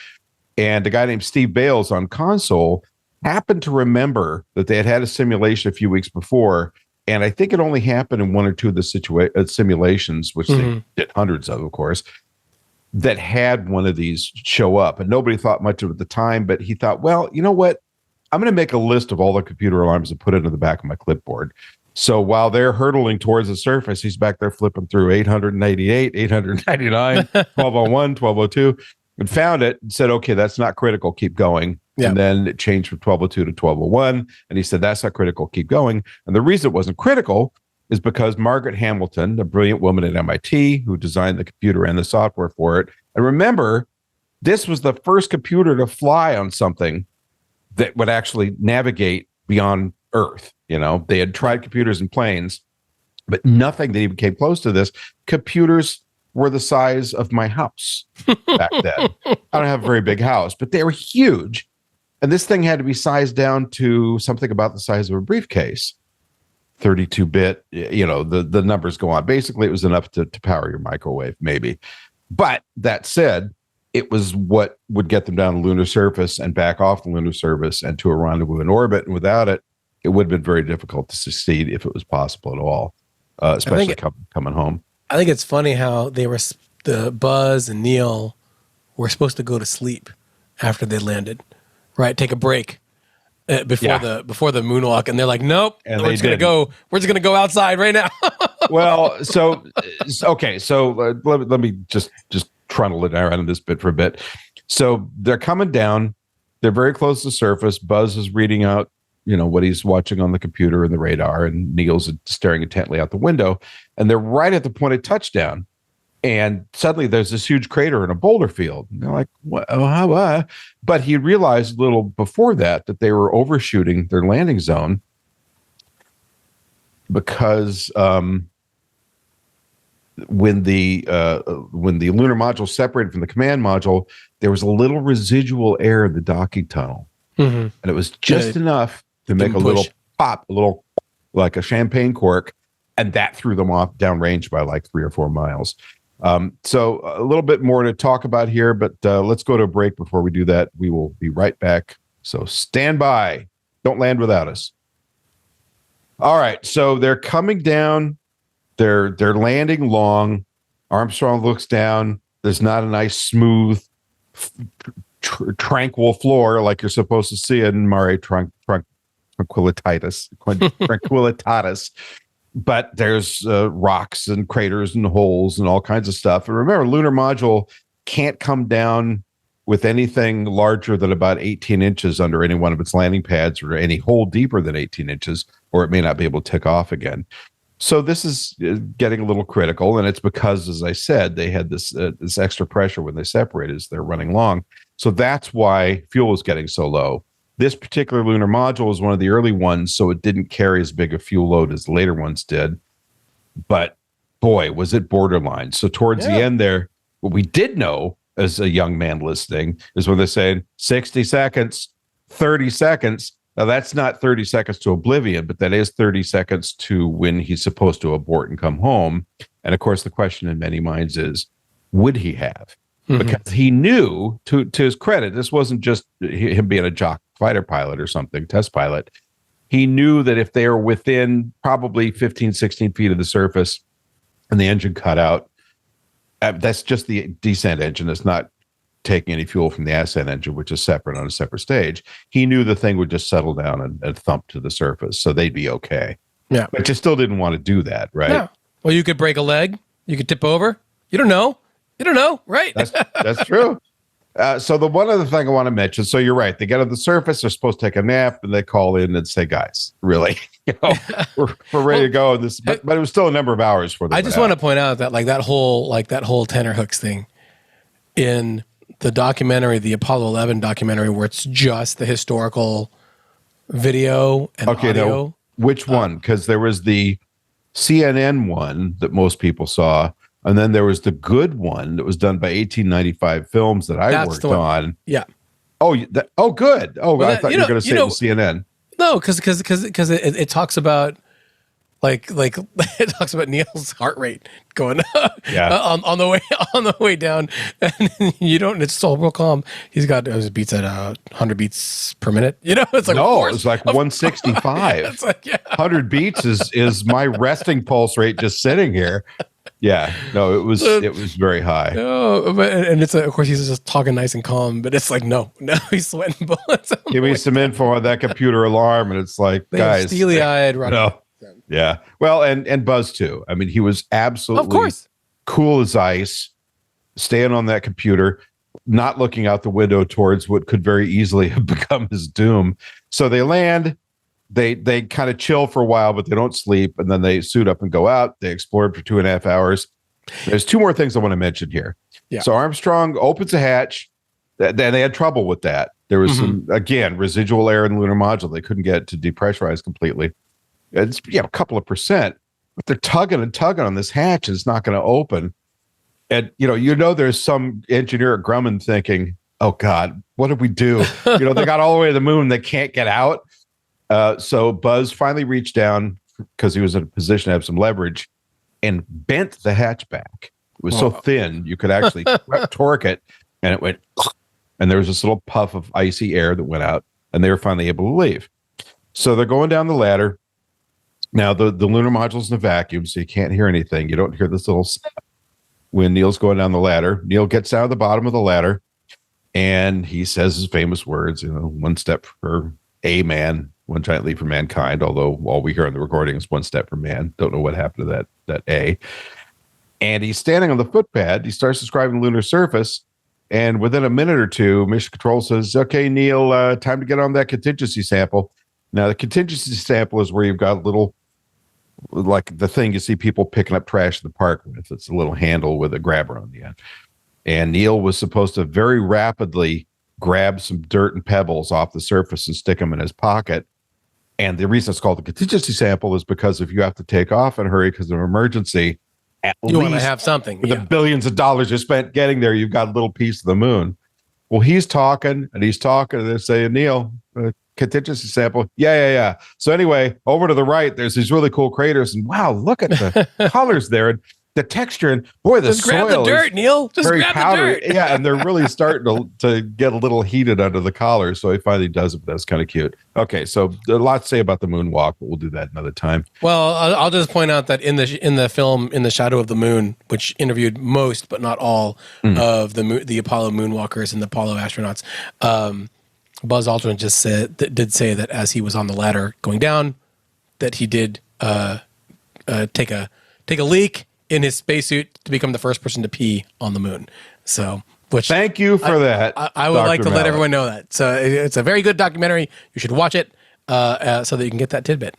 And a guy named Steve Bales on console happened to remember that they had a simulation a few weeks before. And I think it only happened in one or two of the simulations, which they did hundreds of course, that had one of these show up. And nobody thought much of it at the time, but he thought, well, you know what? I'm going to make a list of all the computer alarms and put it in the back of my clipboard. So while they're hurtling towards the surface, he's back there flipping through 888, 899, 1201, 1202, and found it and said, okay, that's not critical. Keep going. Yeah. And then it changed from 1202 to 1201. And he said, that's not critical. Keep going. And the reason it wasn't critical is because Margaret Hamilton, a brilliant woman at MIT who designed the computer and the software for it. And remember, this was the first computer to fly on something that would actually navigate beyond Earth. They had tried computers and planes, but nothing that even came close to this. Computers were the size of my house back then. I don't have a very big house, but they were huge. And this thing had to be sized down to something about the size of a briefcase. 32-bit, the numbers go on. Basically, it was enough to power your microwave, maybe. But that said, it was what would get them down the lunar surface and back off the lunar surface and to a rendezvous in orbit. And without it, it would have been very difficult to succeed if it was possible at all, especially coming home. I think it's funny how the Buzz and Neil were supposed to go to sleep after they landed, right? Take a break. before the moonwalk, and they're like, nope, And we're just gonna go outside right now. Well, okay, so let me just trundle it around this bit for a bit. So they're coming down. They're very close to the surface. Buzz is reading out, what he's watching on the computer and the radar, and Neil's staring intently out the window. And they're right at the point of touchdown. And suddenly there's this huge crater in a boulder field. And they're like, what? Oh, how? But he realized a little before that they were overshooting their landing zone because when the lunar module separated from the command module, there was a little residual air in the docking tunnel, and it was just enough to make a little pop, a little like a champagne cork, and that threw them off downrange by like 3 or 4 miles. So a little bit more to talk about here, but let's go to a break. Before we do that, we will be right back. So stand by. Don't land without us. All right. So they're coming down. They're landing long. Armstrong looks down. There's not a nice, smooth, tranquil floor like you're supposed to see in Mare Tranquillitatis. But there's rocks and craters and holes and all kinds of stuff. And remember, lunar module can't come down with anything larger than about 18 inches under any one of its landing pads, or any hole deeper than 18 inches, or it may not be able to take off again. So this is getting a little critical, and it's because, as I said, they had this extra pressure when they separated as they're running long. So that's why fuel is getting so low. This particular lunar module is one of the early ones, so it didn't carry as big a fuel load as the later ones did. But boy, was it borderline. So towards the end there, what we did know as a young man listening is when they're saying 60 seconds, 30 seconds. Now, that's not 30 seconds to oblivion, but that is 30 seconds to when he's supposed to abort and come home. And of course, the question in many minds is, would he have? Because he knew, to his credit, this wasn't just him being a jock fighter pilot or something, test pilot. He knew that if they are within probably 15, 16 feet of the surface and the engine cut out, that's just the descent engine. It's not taking any fuel from the ascent engine, which is separate on a separate stage. He knew the thing would just settle down and thump to the surface, so they'd be okay. Yeah, but you still didn't want to do that, right? Yeah. Well, you could break a leg. You could tip over. You don't know. You don't know, right? That's true. So the one other thing I want to mention, so you're right. They get on the surface, they're supposed to take a nap, and they call in and say, guys, really, we're ready to go. But it was still a number of hours for them. I just want to point out that that whole tenterhooks thing in the documentary, the Apollo 11 documentary, where it's just the historical video and audio. Now, which one? Because there was the CNN one that most people saw, and then there was the good one that was done by 1895 Films that I worked on. Yeah. Oh, good. Oh, well, I thought you were going to say the CNN. No, because it talks about like it talks about Neil's heart rate going up on the way down, and it's all real calm. He's got his beats at 100 beats per minute. It's like it's like 165. It's like 100 beats is my resting pulse rate just sitting here. Yeah, no, it was very high. No, and it's of course he's just talking nice and calm, but it's like no, he's sweating bullets. Give me some info on that computer alarm, and it's like, guys, steely-eyed running. No. Yeah. Well, and Buzz too. I mean, he was absolutely of course cool as ice, staying on that computer, not looking out the window towards what could very easily have become his doom. So they land, they kind of chill for a while, but they don't sleep, and then they suit up and go out. They explored for 2.5 hours. There's 2 more things I want to mention here. Yeah. So Armstrong opens a hatch. They had trouble with that. There was some, again, residual air in the lunar module. They couldn't get it to depressurize completely. It's a couple of percent, but they're tugging and tugging on this hatch, and it's not going to open. And there's some engineer at Grumman thinking, "Oh God, what did we do?" They got all the way to the moon, they can't get out. So Buzz finally reached down because he was in a position to have some leverage, and bent the hatch back. It was so thin you could actually torque it, and it went. And there was this little puff of icy air that went out, and they were finally able to leave. So they're going down the ladder. Now, the lunar module's in a vacuum, so you can't hear anything. You don't hear this little snap when Neil's going down the ladder. Neil gets out of the bottom of the ladder, and he says his famous words, 1 step for a man, one giant leap for mankind, although all we hear on the recording is one step for man. Don't know what happened to that A. And he's standing on the footpad. He starts describing the lunar surface. And within a minute or two, Mission Control says, okay, Neil, time to get on that contingency sample. Now, the contingency sample is where you've got a little, like the thing you see people picking up trash in the park with. It's a little handle with a grabber on the end. And Neil was supposed to very rapidly grab some dirt and pebbles off the surface and stick them in his pocket. And the reason it's called the contingency sample is because if you have to take off in a hurry because of an emergency, you want to have something. With the billions of dollars you spent getting there, you've got a little piece of the moon. Well, he's talking, and they're saying, Neil, contingency sample. Yeah. So anyway, over to the right, there's these really cool craters, and wow, look at the colors there. And the texture, and boy, the just soil grab the dirt, Neil. Just very grab powdery. the dirt. Yeah, and they're really starting to get a little heated under the collar. So he finally does it, but that's kind of cute. Okay, so a lot to say about the moonwalk, but we'll do that another time. Well, I'll just point out that in the film In the Shadow of the Moon, which interviewed most but not all of the Apollo moonwalkers and the Apollo astronauts, Buzz Aldrin did say that as he was on the ladder going down, that he did take a leak in his spacesuit to become the first person to pee on the moon. So, which thank you for that. I would like to let everyone know that. So it's a very good documentary. You should watch it so that you can get that tidbit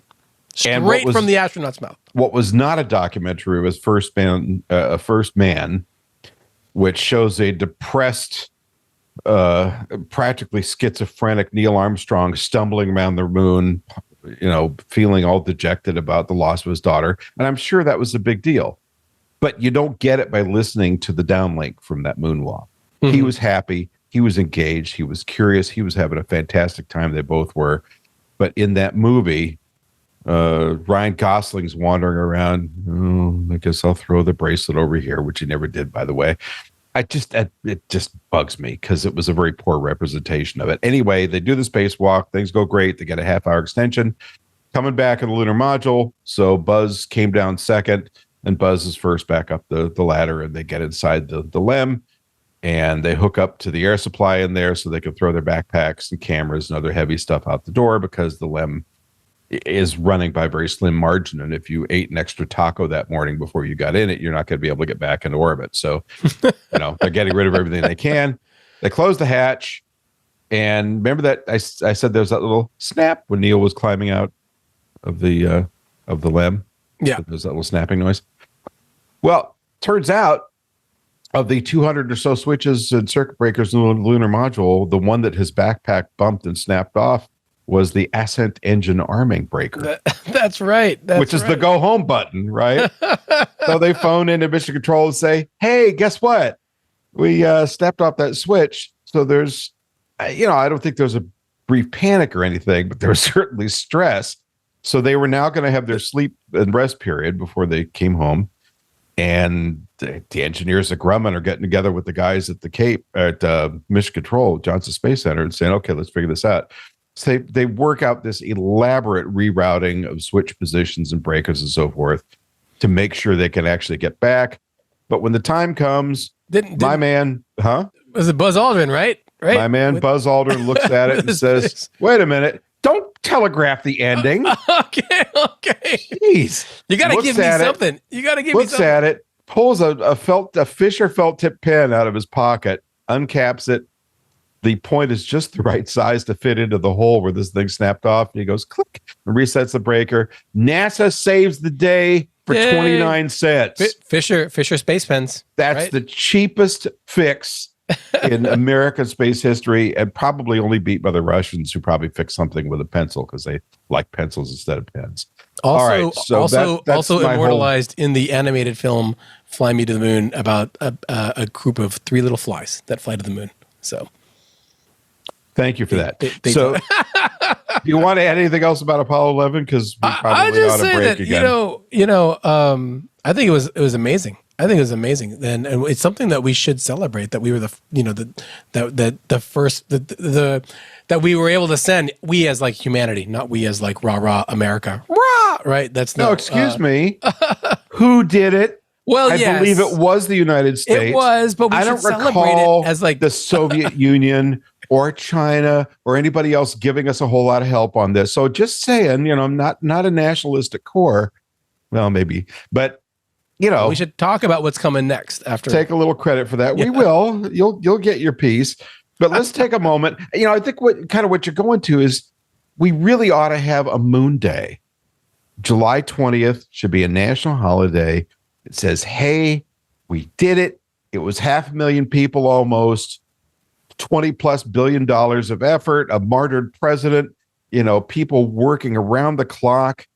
straight from the astronaut's mouth. What was not a documentary was First Man, which shows a depressed, practically schizophrenic Neil Armstrong stumbling around the moon, feeling all dejected about the loss of his daughter. And I'm sure that was a big deal. But you don't get it by listening to the downlink from that moonwalk. Mm-hmm. He was happy. He was engaged. He was curious. He was having a fantastic time. They both were. But in that movie, Ryan Gosling's wandering around. Oh, I guess I'll throw the bracelet over here, which he never did, by the way. It just bugs me because it was a very poor representation of it. Anyway, they do the spacewalk. Things go great. They get a half-hour extension. Coming back in the lunar module. So Buzz came down second. And Buzz is first back up the ladder, and they get inside the LEM, and they hook up to the air supply in there so they can throw their backpacks and cameras and other heavy stuff out the door because the LEM is running by a very slim margin. And if you ate an extra taco that morning before you got in it, you're not going to be able to get back into orbit. So, they're getting rid of everything they can. They close the hatch. And remember that I said there was that little snap when Neil was climbing out of the LEM? Yeah. There's that little snapping noise. Well, turns out of the 200 or so switches and circuit breakers in the lunar module, the one that his backpack bumped and snapped off was the ascent engine arming breaker. That's right. Which is the go home button, right? So they phone into Mission Control and say, hey, guess what? We snapped off that switch. So there's, I don't think there's a brief panic or anything, but there was certainly stress. So they were now going to have their sleep and rest period before they came home. And the engineers at Grumman are getting together with the guys at the Cape at Mission Control, Johnson Space Center, and saying, okay, let's figure this out. So they work out this elaborate rerouting of switch positions and breakers and so forth to make sure they can actually get back. But when the time comes, my man, was it Buzz Aldrin, right? My man, Buzz Aldrin looks at it and says, wait a minute. Don't telegraph the ending. Okay. Jeez. You got to give me something. Looks at it, pulls a Fisher felt tip pen out of his pocket, uncaps it. The point is just the right size to fit into the hole where this thing snapped off. And he goes, click, and resets the breaker. NASA saves the day for 29 cents. Fisher space pens. That's the cheapest fix in American space history, and probably only beat by the Russians, who probably fixed something with a pencil because they like pencils instead of pens. Also immortalized in the animated film Fly Me to the Moon about a group of three little flies that fly to the moon. So thank you for that. Do you want to add anything else about Apollo 11? Because we probably ought to break again. I think it was amazing. I think it was amazing, and it's something that we should celebrate. That we were the first that we were able to send. We as like humanity, not we as like rah America, rah. Right? That's no. Excuse me. Who did it? Well, I believe it was the United States. It was, but I don't recall it as like the Soviet Union or China or anybody else giving us a whole lot of help on this. So just saying, I'm not a nationalistic core. Well, maybe, but we should talk about what's coming next after. Take a little credit for that. Yeah. We will. You'll get your piece. But let's take a moment. I think what you're going to is we really ought to have a moon day. July 20th should be a national holiday. It says, hey, we did it. It was 500,000 people almost, $20+ billion of effort, a martyred president, people working around the clock,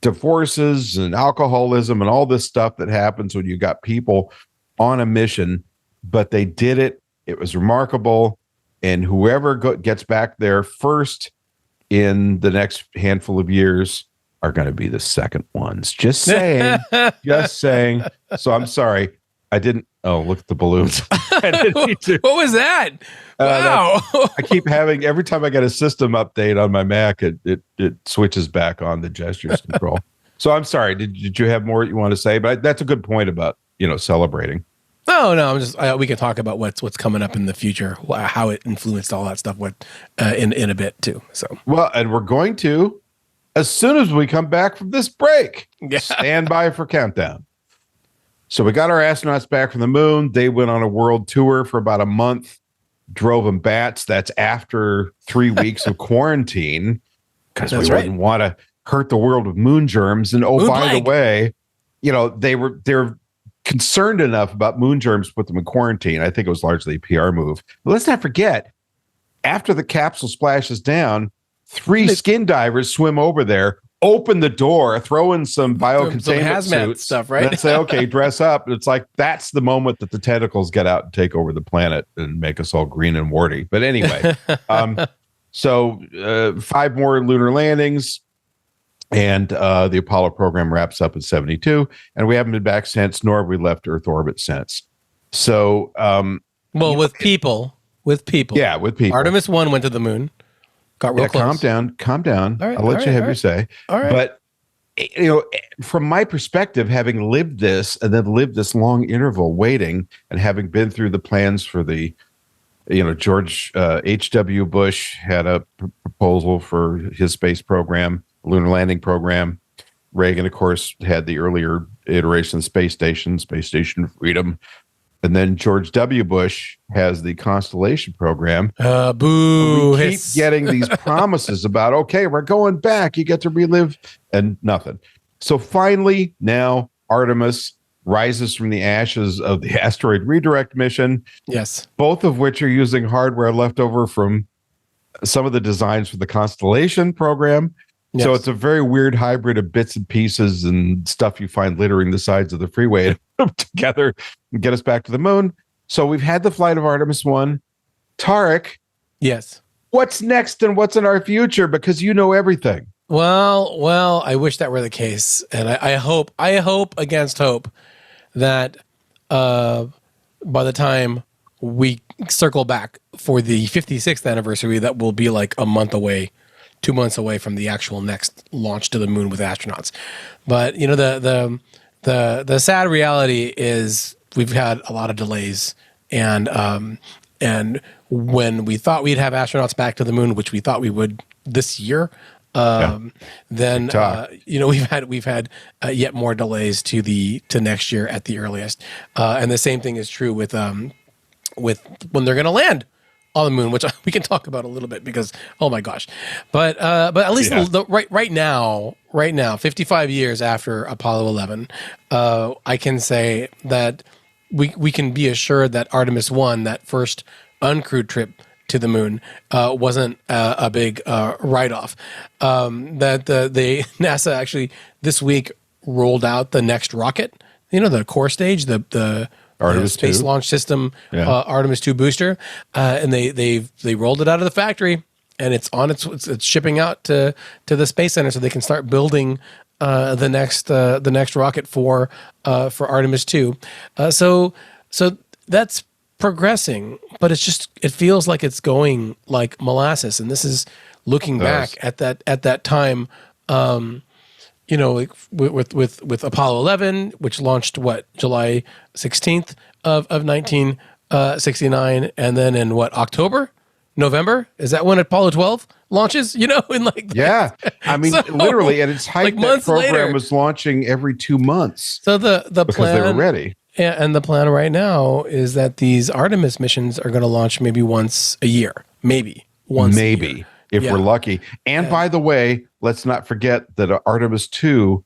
divorces and alcoholism and all this stuff that happens when you got people on a mission, but they did it. It was remarkable. And whoever gets back there first in the next handful of years are going to be the second ones. Just saying. Just saying. So I'm sorry. I didn't. Oh, look at the balloons. I didn't need to. What was that? Wow. I keep having, every time I get a system update on my Mac, it switches back on the gestures control. So I'm sorry. Did you have more you want to say? But that's a good point about, celebrating. No, I'm just. We can talk about what's coming up in the future, how it influenced all that stuff. In a bit too. So and we're going to, as soon as we come back from this break, stand by for countdown. So we got our astronauts back from the moon. They went on a world tour for about a month, drove them bats. That's after 3 weeks of quarantine, because we wouldn't want to hurt the world with moon germs. And by the way, they're concerned enough about moon germs to put them in quarantine. I think it was largely a PR move. But let's not forget, after the capsule splashes down, 3 skin divers swim over there, open the door, throw in some biocontainment suits, stuff, right? And say, okay, dress up. It's like that's the moment that the tentacles get out and take over the planet and make us all green and warty. But anyway, so 5 more lunar landings. And the Apollo program wraps up at 72, and we haven't been back since, nor have we left Earth orbit since. So, with people. Yeah, with people. Artemis 1 went to the moon. Got real close. Calm down. All right, I'll let you have your say. All right. But, from my perspective, having lived this and then lived this long interval waiting and having been through the plans for the, George H.W. Bush had a proposal for his space program, lunar landing program. Reagan, of course, had the earlier iteration of Space Station Freedom. And then George W. Bush has the Constellation program. Boo. We keep getting these promises about, okay, we're going back. You get to relive, and nothing. So finally, now Artemis rises from the ashes of the asteroid redirect mission. Yes. Both of which are using hardware left over from some of the designs for the Constellation program. Yes. So it's a very weird hybrid of bits and pieces and stuff you find littering the sides of the freeway to put together and get us back to the moon. So we've had the flight of Artemis 1. Tariq. Yes. What's next and what's in our future? Because you know everything. Well, I wish that were the case. And I hope against hope that by the time we circle back for the 56th anniversary, that will be like a month away, 2 months away from the actual next launch to the moon with astronauts. But the sad reality is we've had a lot of delays, and when we thought we'd have astronauts back to the moon, which we thought we would this year, then we've had yet more delays to next year at the earliest, and the same thing is true with when they're going to land on the moon, which we can talk about a little bit because, oh my gosh, but at least right now, 55 years after Apollo 11, I can say that we can be assured that Artemis 1, that first uncrewed trip to the moon, wasn't a big write-off. That the NASA actually this week rolled out the next rocket, the core stage, the Artemis Space 2 Launch System, Artemis 2 booster, and they rolled it out of the factory, and it's it's shipping out to the Space Center so they can start building the next rocket for Artemis 2. So that's progressing, but it feels like it's going like molasses, and this is looking back at that time. With Apollo 11, which launched July 16th of 1969, and then in October November? Is that when Apollo 12 launches? You know, in like I mean, so, literally at its height, like that months program later. was launching every 2 months. So the because plan, they were ready. and the plan right now is that these Artemis missions are going to launch maybe once a year, maybe once a year. If we're lucky. And by the way, let's not forget that Artemis 2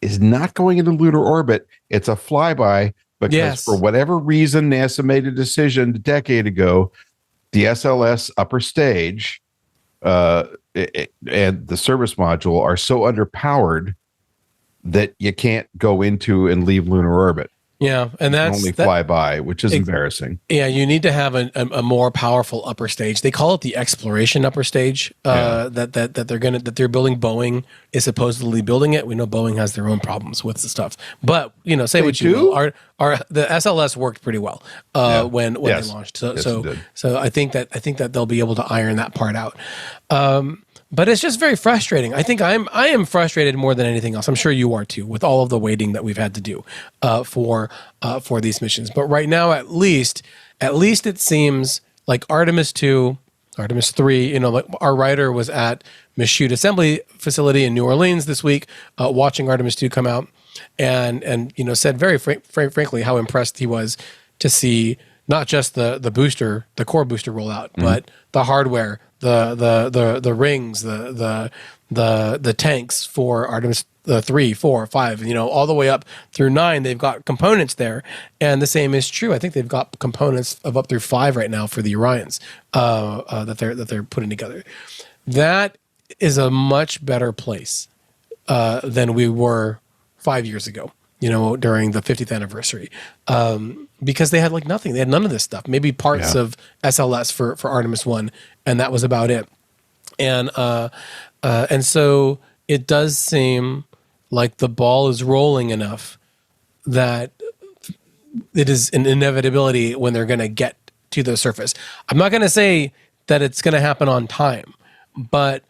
is not going into lunar orbit. It's a flyby because for whatever reason, NASA made a decision a decade ago. The SLS upper stage and the service module are so underpowered that you can't go into and leave lunar orbit. Yeah, and that's only fly by, which is embarrassing. Yeah, you need to have a more powerful upper stage. They call it the exploration upper stage. That they're building. Boeing is supposedly building it. We know Boeing has their own problems with the stuff, but say what you will. The SLS worked pretty well when they launched. So I think that they'll be able to iron that part out. But it's just very frustrating. I think I am frustrated more than anything else. I'm sure you are too, with all of the waiting that we've had to do for these missions. But right now, at least it seems like Artemis 2, Artemis 3. Like our writer was at Michoud Assembly Facility in New Orleans this week, watching Artemis 2 come out, and said very frankly how impressed he was to see not just the booster, the core booster rollout, but the hardware, the rings, the tanks for Artemis 3, 4, 5, all the way up through 9. They've got components there, and the same is true. I think they've got components of up through 5 right now for the Orions that they're putting together. That is a much better place than we were 5 years ago. During the 50th anniversary, because they had like nothing. They had none of this stuff. Maybe parts of SLS for Artemis 1, and that was about it. And so it does seem like the ball is rolling enough that it is an inevitability when they're going to get to the surface. I'm not going to say that it's going to happen on time, but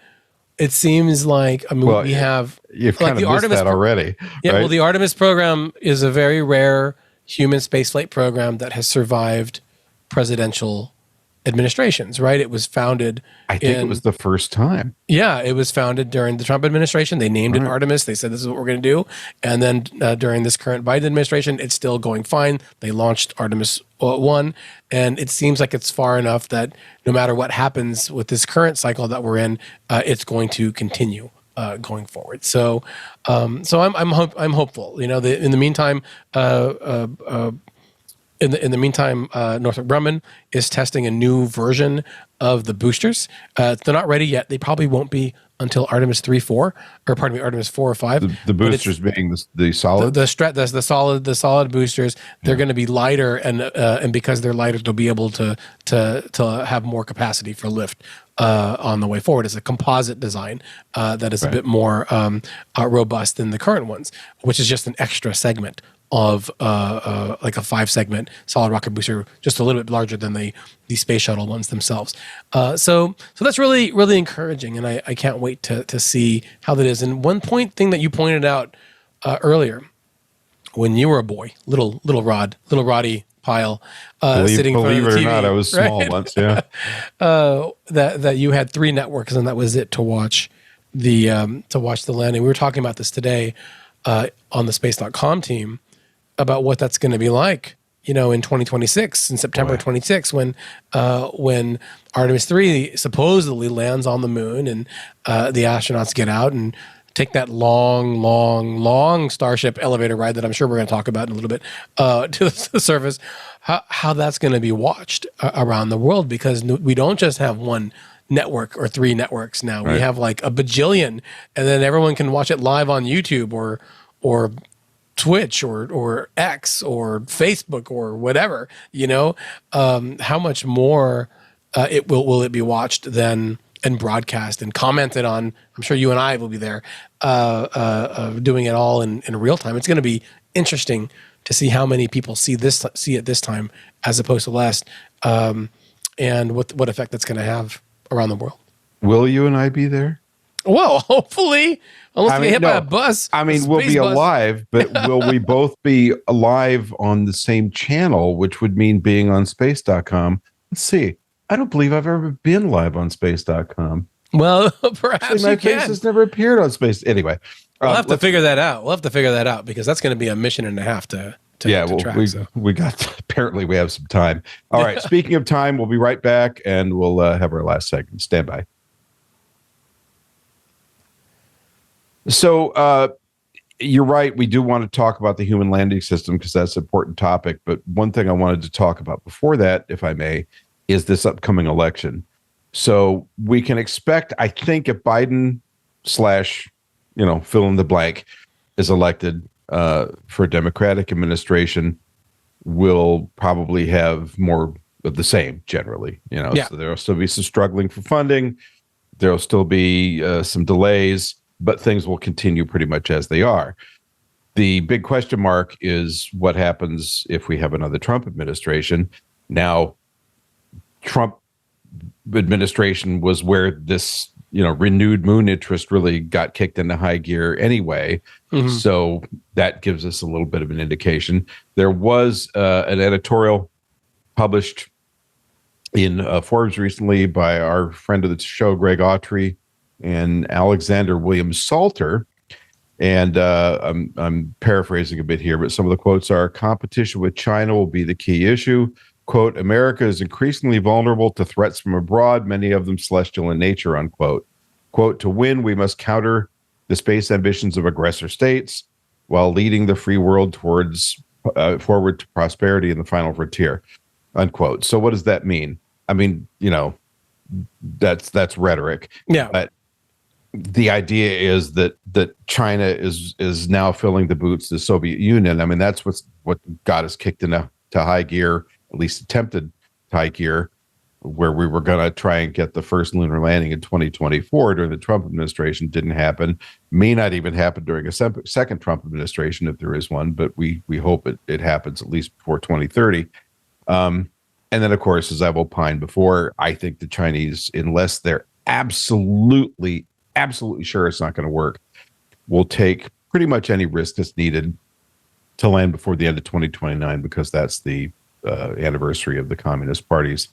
it seems like, we have... You've kind of missed that already. Yeah, right? Well, the Artemis program is a very rare human spaceflight program that has survived presidential administrations, right? It was founded... I think it was the first time. Yeah, it was founded during the Trump administration. They named it Artemis. They said, this is what we're going to do. And then during this current Biden administration, it's still going fine. They launched Artemis 1, and it seems like it's far enough that no matter what happens with this current cycle that we're in, it's going to continue going forward. So I'm hopeful. In the meantime, Northrop Grumman is testing a new version of the boosters. They're not ready yet. They probably won't be until Artemis 3, 4, or pardon me, Artemis 4 or 5. The boosters being the solid, the solid boosters. They're going to be lighter, and because they're lighter, they'll be able to have more capacity for lift on the way forward. It's a composite design that is a bit more robust than the current ones, which is just an extra segment of like a 5-segment solid rocket booster, just a little bit larger than the space shuttle ones themselves. So that's really, really encouraging, and I can't wait to see how that is. And one thing that you pointed out earlier, when you were a boy, little Roddy Pyle, sitting in front of the TV, believe it or not, I was small once. Yeah, that you had 3 networks, and that was it to watch the landing. We were talking about this today on the Space.com team about what that's going to be like, in 2026, in September 26, when Artemis 3 supposedly lands on the moon, and the astronauts get out and take that long Starship elevator ride that I'm sure we're going to talk about in a little bit to the surface. How that's going to be watched around the world, because we don't just have one network or 3 networks now. We have like a bajillion, and then everyone can watch it live on YouTube or Twitch or X or Facebook or whatever. How much more will it be watched and broadcast and commented on? I'm sure you and I will be there doing it all in real time. It's going to be interesting to see how many people see it this time as opposed to last, and what effect that's going to have around the world. Will you and I be there? Well, hopefully, unless we get hit by a bus. We'll be alive, but will we both be alive on the same channel, which would mean being on space.com? Let's see. I don't believe I've ever been live on space.com. Well, perhaps Actually, my face has never appeared on space. Anyway, we'll have to figure that out. We'll have to figure that out because that's going to be a mission and a half to track. We got, apparently we have some time. All right. Speaking of time, we'll be right back and we'll have our last segment. Stand by. So you're right. We do want to talk about the human landing system because that's an important topic. But one thing I wanted to talk about before that, if I may, is this upcoming election. So we can expect, I think, if Biden / fill in the blank is elected for a Democratic administration, will probably have more of the same generally. So there'll still be some struggling for funding. There'll still be some delays, but things will continue pretty much as they are. The big question mark is what happens if we have another Trump administration. Now, Trump administration was where this renewed moon interest really got kicked into high gear anyway. Mm-hmm. So that gives us a little bit of an indication. There was an editorial published in Forbes recently by our friend of the show, Greg Autry, and Alexander William Salter. And I'm paraphrasing a bit here, but some of the quotes are: competition with China will be the key issue. Quote, America is increasingly vulnerable to threats from abroad, many of them celestial in nature, unquote. Quote, to win, we must counter the space ambitions of aggressor states while leading the free world towards forward to prosperity in the final frontier, unquote. So what does that mean? I mean, that's rhetoric. Yeah. But the idea is that China is now filling the boots of the Soviet Union. I mean, that's what got us kicked into high gear, at least attempted high gear, where we were going to try and get the first lunar landing in 2024 during the Trump administration. Didn't happen. May not even happen during a second Trump administration if there is one, but we hope it happens at least before 2030. And then, of course, as I've opined before, I think the Chinese, unless they're absolutely sure it's not going to work, will take pretty much any risk that's needed to land before the end of 2029, because that's the anniversary of the Communist Party's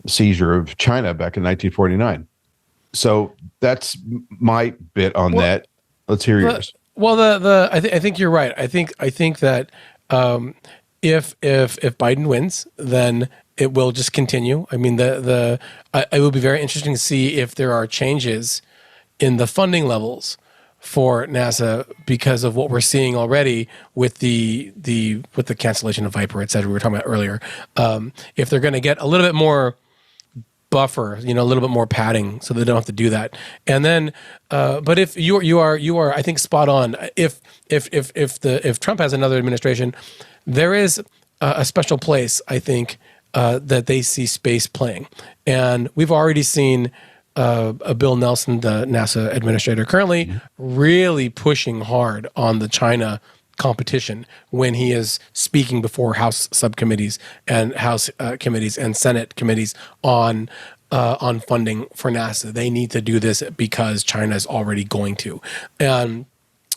seizure of China back in 1949. So that's my bit on that. Let's hear yours. Well, I think you're right. I think that if Biden wins, then it will just continue. I mean, it will be very interesting to see if there are changes in the funding levels for NASA because of what we're seeing already with the cancellation of Viper, et cetera, we were talking about earlier. If they're going to get a little bit more buffer, a little bit more padding, so they don't have to do that. And then, but if you are, I think, spot on. If Trump has another administration, there is a special place, I think, that they see space playing, and we've already seen Bill Nelson, the NASA administrator, currently really pushing hard on the China competition when he is speaking before House subcommittees and House committees and Senate committees on funding for NASA. They need to do this because China is already going to. And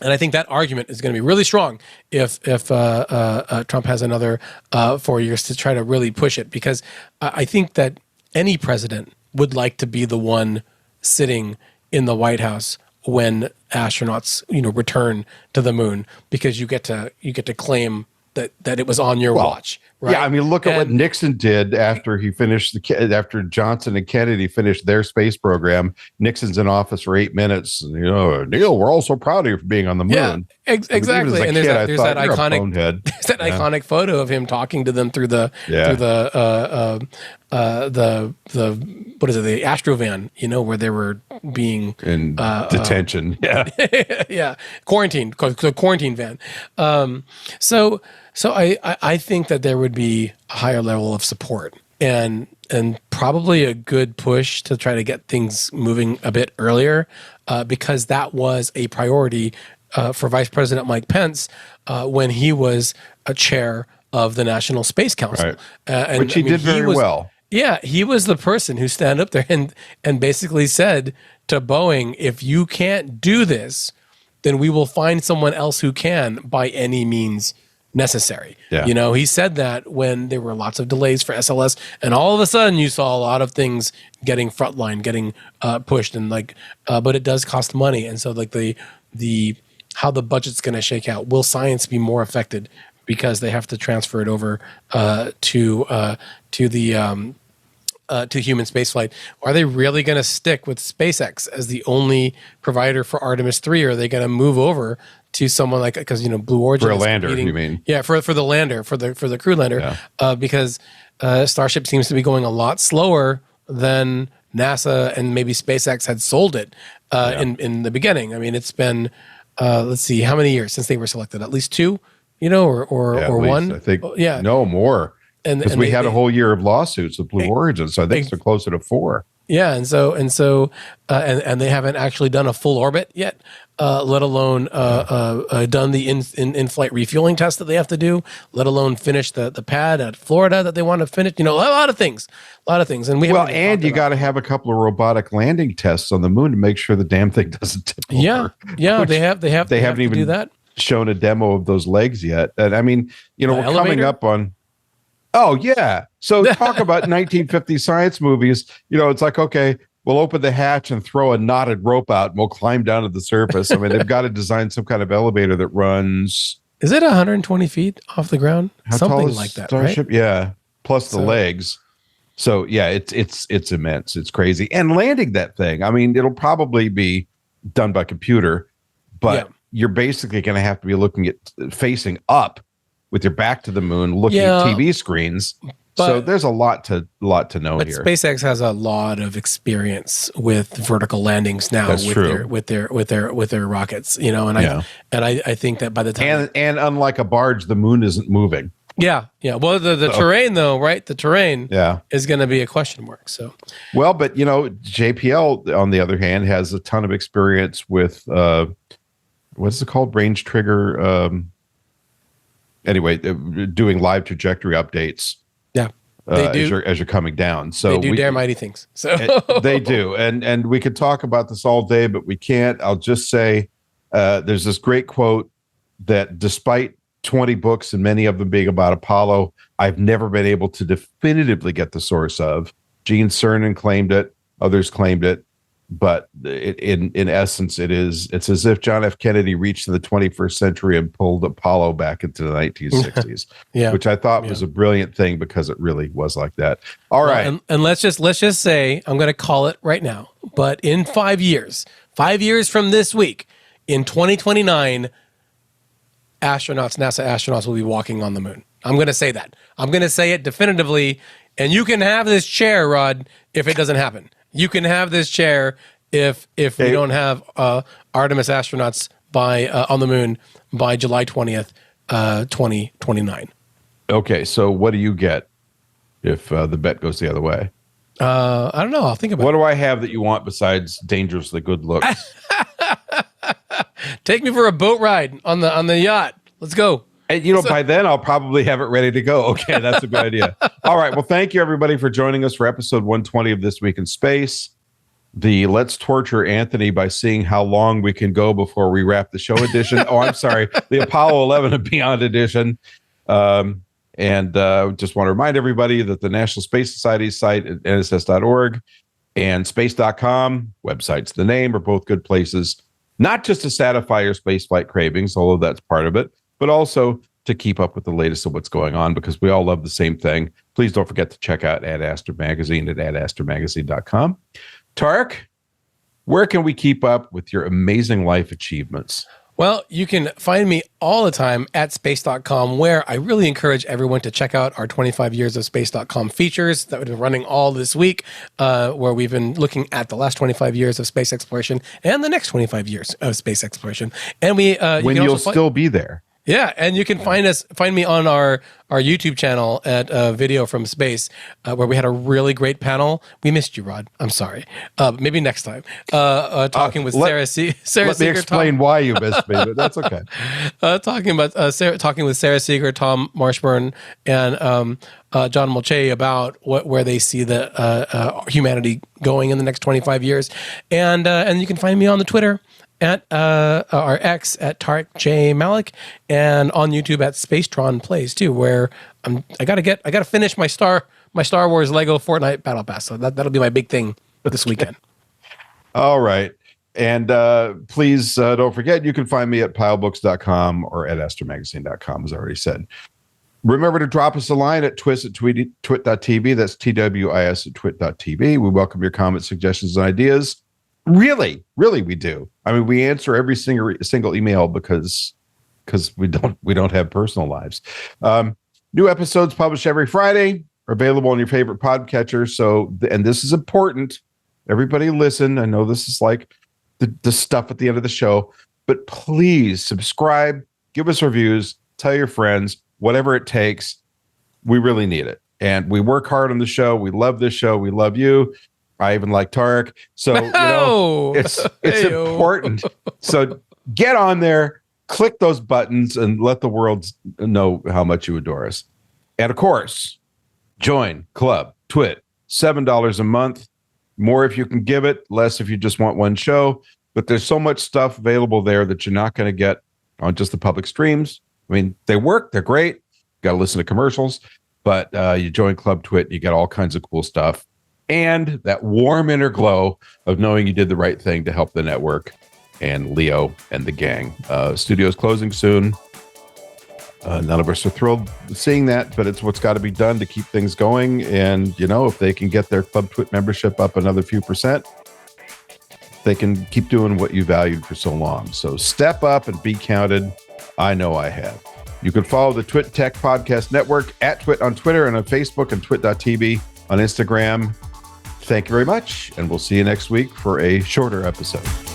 I think that argument is going to be really strong if Trump has another 4 years to try to really push it, because I think that any president would like to be the one sitting in the White House when astronauts, return to the moon, because you get to claim that it was on your watch. Right? Yeah, I mean, look at what Nixon did after he finished after Johnson and Kennedy finished their space program. Nixon's in office for 8 minutes. Neil, we're all so proud of you for being on the moon. Yeah, exactly. And there's that iconic photo of him talking to them through the what is it, the Astrovan, where they were being in detention. Yeah, quarantine van. So I think that there would be a higher level of support and probably a good push to try to get things moving a bit earlier, because that was a priority for Vice President Mike Pence when he was a chair of the National Space Council, right. Which he did very well. Yeah, he was the person who stand up there and basically said to Boeing, if you can't do this, then we will find someone else who can by any means necessary. Yeah. He said that when there were lots of delays for SLS, and all of a sudden you saw a lot of things getting frontline, getting pushed, and but it does cost money, and so the how the budget's going to shake out. Will science be more affected because they have to transfer it over to human spaceflight? Are they really going to stick with SpaceX as the only provider for Artemis 3? Or are they going to move over to someone like, because Blue Origin For a is lander, competing- you mean? Yeah, for the lander, for the crew lander, because Starship seems to be going a lot slower than NASA and maybe SpaceX had sold it in the beginning. I mean, it's been let's see, how many years since they were selected? At least 2, or At least, one. I think. Yeah, No more. and Because we had a whole year of lawsuits with Blue Origin, so I think they're closer to 4. Yeah, and they haven't actually done a full orbit yet, let alone done the in-flight refueling test that they have to do, let alone finish the pad at Florida that they want to finish. A lot of things, and we and you got to have a couple of robotic landing tests on the moon to make sure the damn thing doesn't tip over. Yeah, they haven't even do that. Shown a demo of those legs yet, and I mean, we're elevator? coming up on. Oh yeah, so talk about 1950 science movies. It's like, okay, we'll open the hatch and throw a knotted rope out, and we'll climb down to the surface. I mean, they've got to design some kind of elevator that runs. Is it 120 feet off the ground? How tall Something is like that, Starship? right? Yeah, plus the legs. So yeah, it's immense. It's crazy. And landing that thing, I mean, it'll probably be done by computer, but you're basically going to have to be looking at facing up with your back to the moon, looking at TV screens. So there's a lot to know but here. SpaceX has a lot of experience with vertical landings now. That's true. with their rockets, I think that by the time and unlike a barge, the moon isn't moving. Yeah. Well, the terrain though, right? The terrain is going to be a question mark. So, well, but JPL on the other hand has a ton of experience with what's it called? Range trigger. Anyway, doing live trajectory updates. Yeah, they do as you're coming down. So they do dare mighty things. So they do, and we could talk about this all day, but we can't. I'll just say there's this great quote that despite 20 books and many of them being about Apollo, I've never been able to definitively get the source of. Gene Cernan claimed it, others claimed it, but in essence, it's as if John F. Kennedy reached in the 21st century and pulled Apollo back into the 1960s, which I thought was a brilliant thing because it really was like that. All right. And let's just say, I'm going to call it right now, but in 5 years from this week, in 2029, NASA astronauts will be walking on the moon. I'm going to say that. I'm going to say it definitively, and you can have this chair, Rod, if it doesn't happen. You can have this chair if we don't have Artemis astronauts on the moon by July 20th, 2029. Okay, so what do you get if the bet goes the other way? I don't know. I'll think about it. What do I have that you want besides dangerously good looks? Take me for a boat ride on the yacht. Let's go. And by then I'll probably have it ready to go. Okay, that's a good idea. All right. Well, thank you everybody for joining us for episode 120 of This Week in Space. The Let's Torture Anthony by seeing how long we can go before we wrap the show edition. Oh, I'm sorry. The Apollo 11 and Beyond edition. And just want to remind everybody that the National Space Society's site at nss.org and space.com, website's the name, are both good places, not just to satisfy your spaceflight cravings, although that's part of it, but also to keep up with the latest of what's going on, because we all love the same thing. Please don't forget to check out Ad Astra Magazine at adastromagazine.com. Tariq, where can we keep up with your amazing life achievements? Well, you can find me all the time at space.com, where I really encourage everyone to check out our 25 years of space.com features that we've been running all this week, where we've been looking at the last 25 years of space exploration and the next 25 years of space exploration. And when you'll still be there. Yeah, and you can find me on our YouTube channel at Video from Space, where we had a really great panel. We missed you, Rod. I'm sorry. Maybe next time. Talking with Sarah Seeger. Let me explain why you missed me, but that's okay. Talking with Sarah Seeger, Tom Marshburn, and John Mulcahy about where they see the humanity going in the next 25 years. And you can find me on the Twitter at our X at Tariq J Malik, and on YouTube at Spacetron Plays too, where I gotta finish my Star Wars Lego Fortnite Battle Pass. So that'll be my big thing this weekend. All right. And please don't forget, you can find me at pilebooks.com or at astromagazine.com, as I already said. Remember to drop us a line at twit.tv. That's TWIS at twit.tv. We welcome your comments, suggestions, and ideas. Really, we do. I mean, we answer every single email because we don't have personal lives. New episodes published every Friday are available on your favorite podcatcher. So, and this is important. Everybody listen. I know this is like the stuff at the end of the show, but please subscribe, give us reviews, tell your friends, whatever it takes. We really need it. And we work hard on the show. We love this show. We love you. I even like Tariq. So, it's important. So get on there, click those buttons, and let the world know how much you adore us. And of course, join Club Twit, $7 a month. More if you can give it, less if you just want one show. But there's so much stuff available there that you're not going to get on just the public streams. I mean, they work. They're great. Got to listen to commercials. But you join Club Twit, you get all kinds of cool stuff. And that warm inner glow of knowing you did the right thing to help the network and Leo and the gang. Studio's closing soon. None of us are thrilled seeing that, but it's what's got to be done to keep things going. And, if they can get their Club Twit membership up another few percent, they can keep doing what you valued for so long. So step up and be counted. I know I have. You can follow the Twit Tech Podcast Network at Twit on Twitter and on Facebook, and twit.tv on Instagram. Thank you very much, and we'll see you next week for a shorter episode.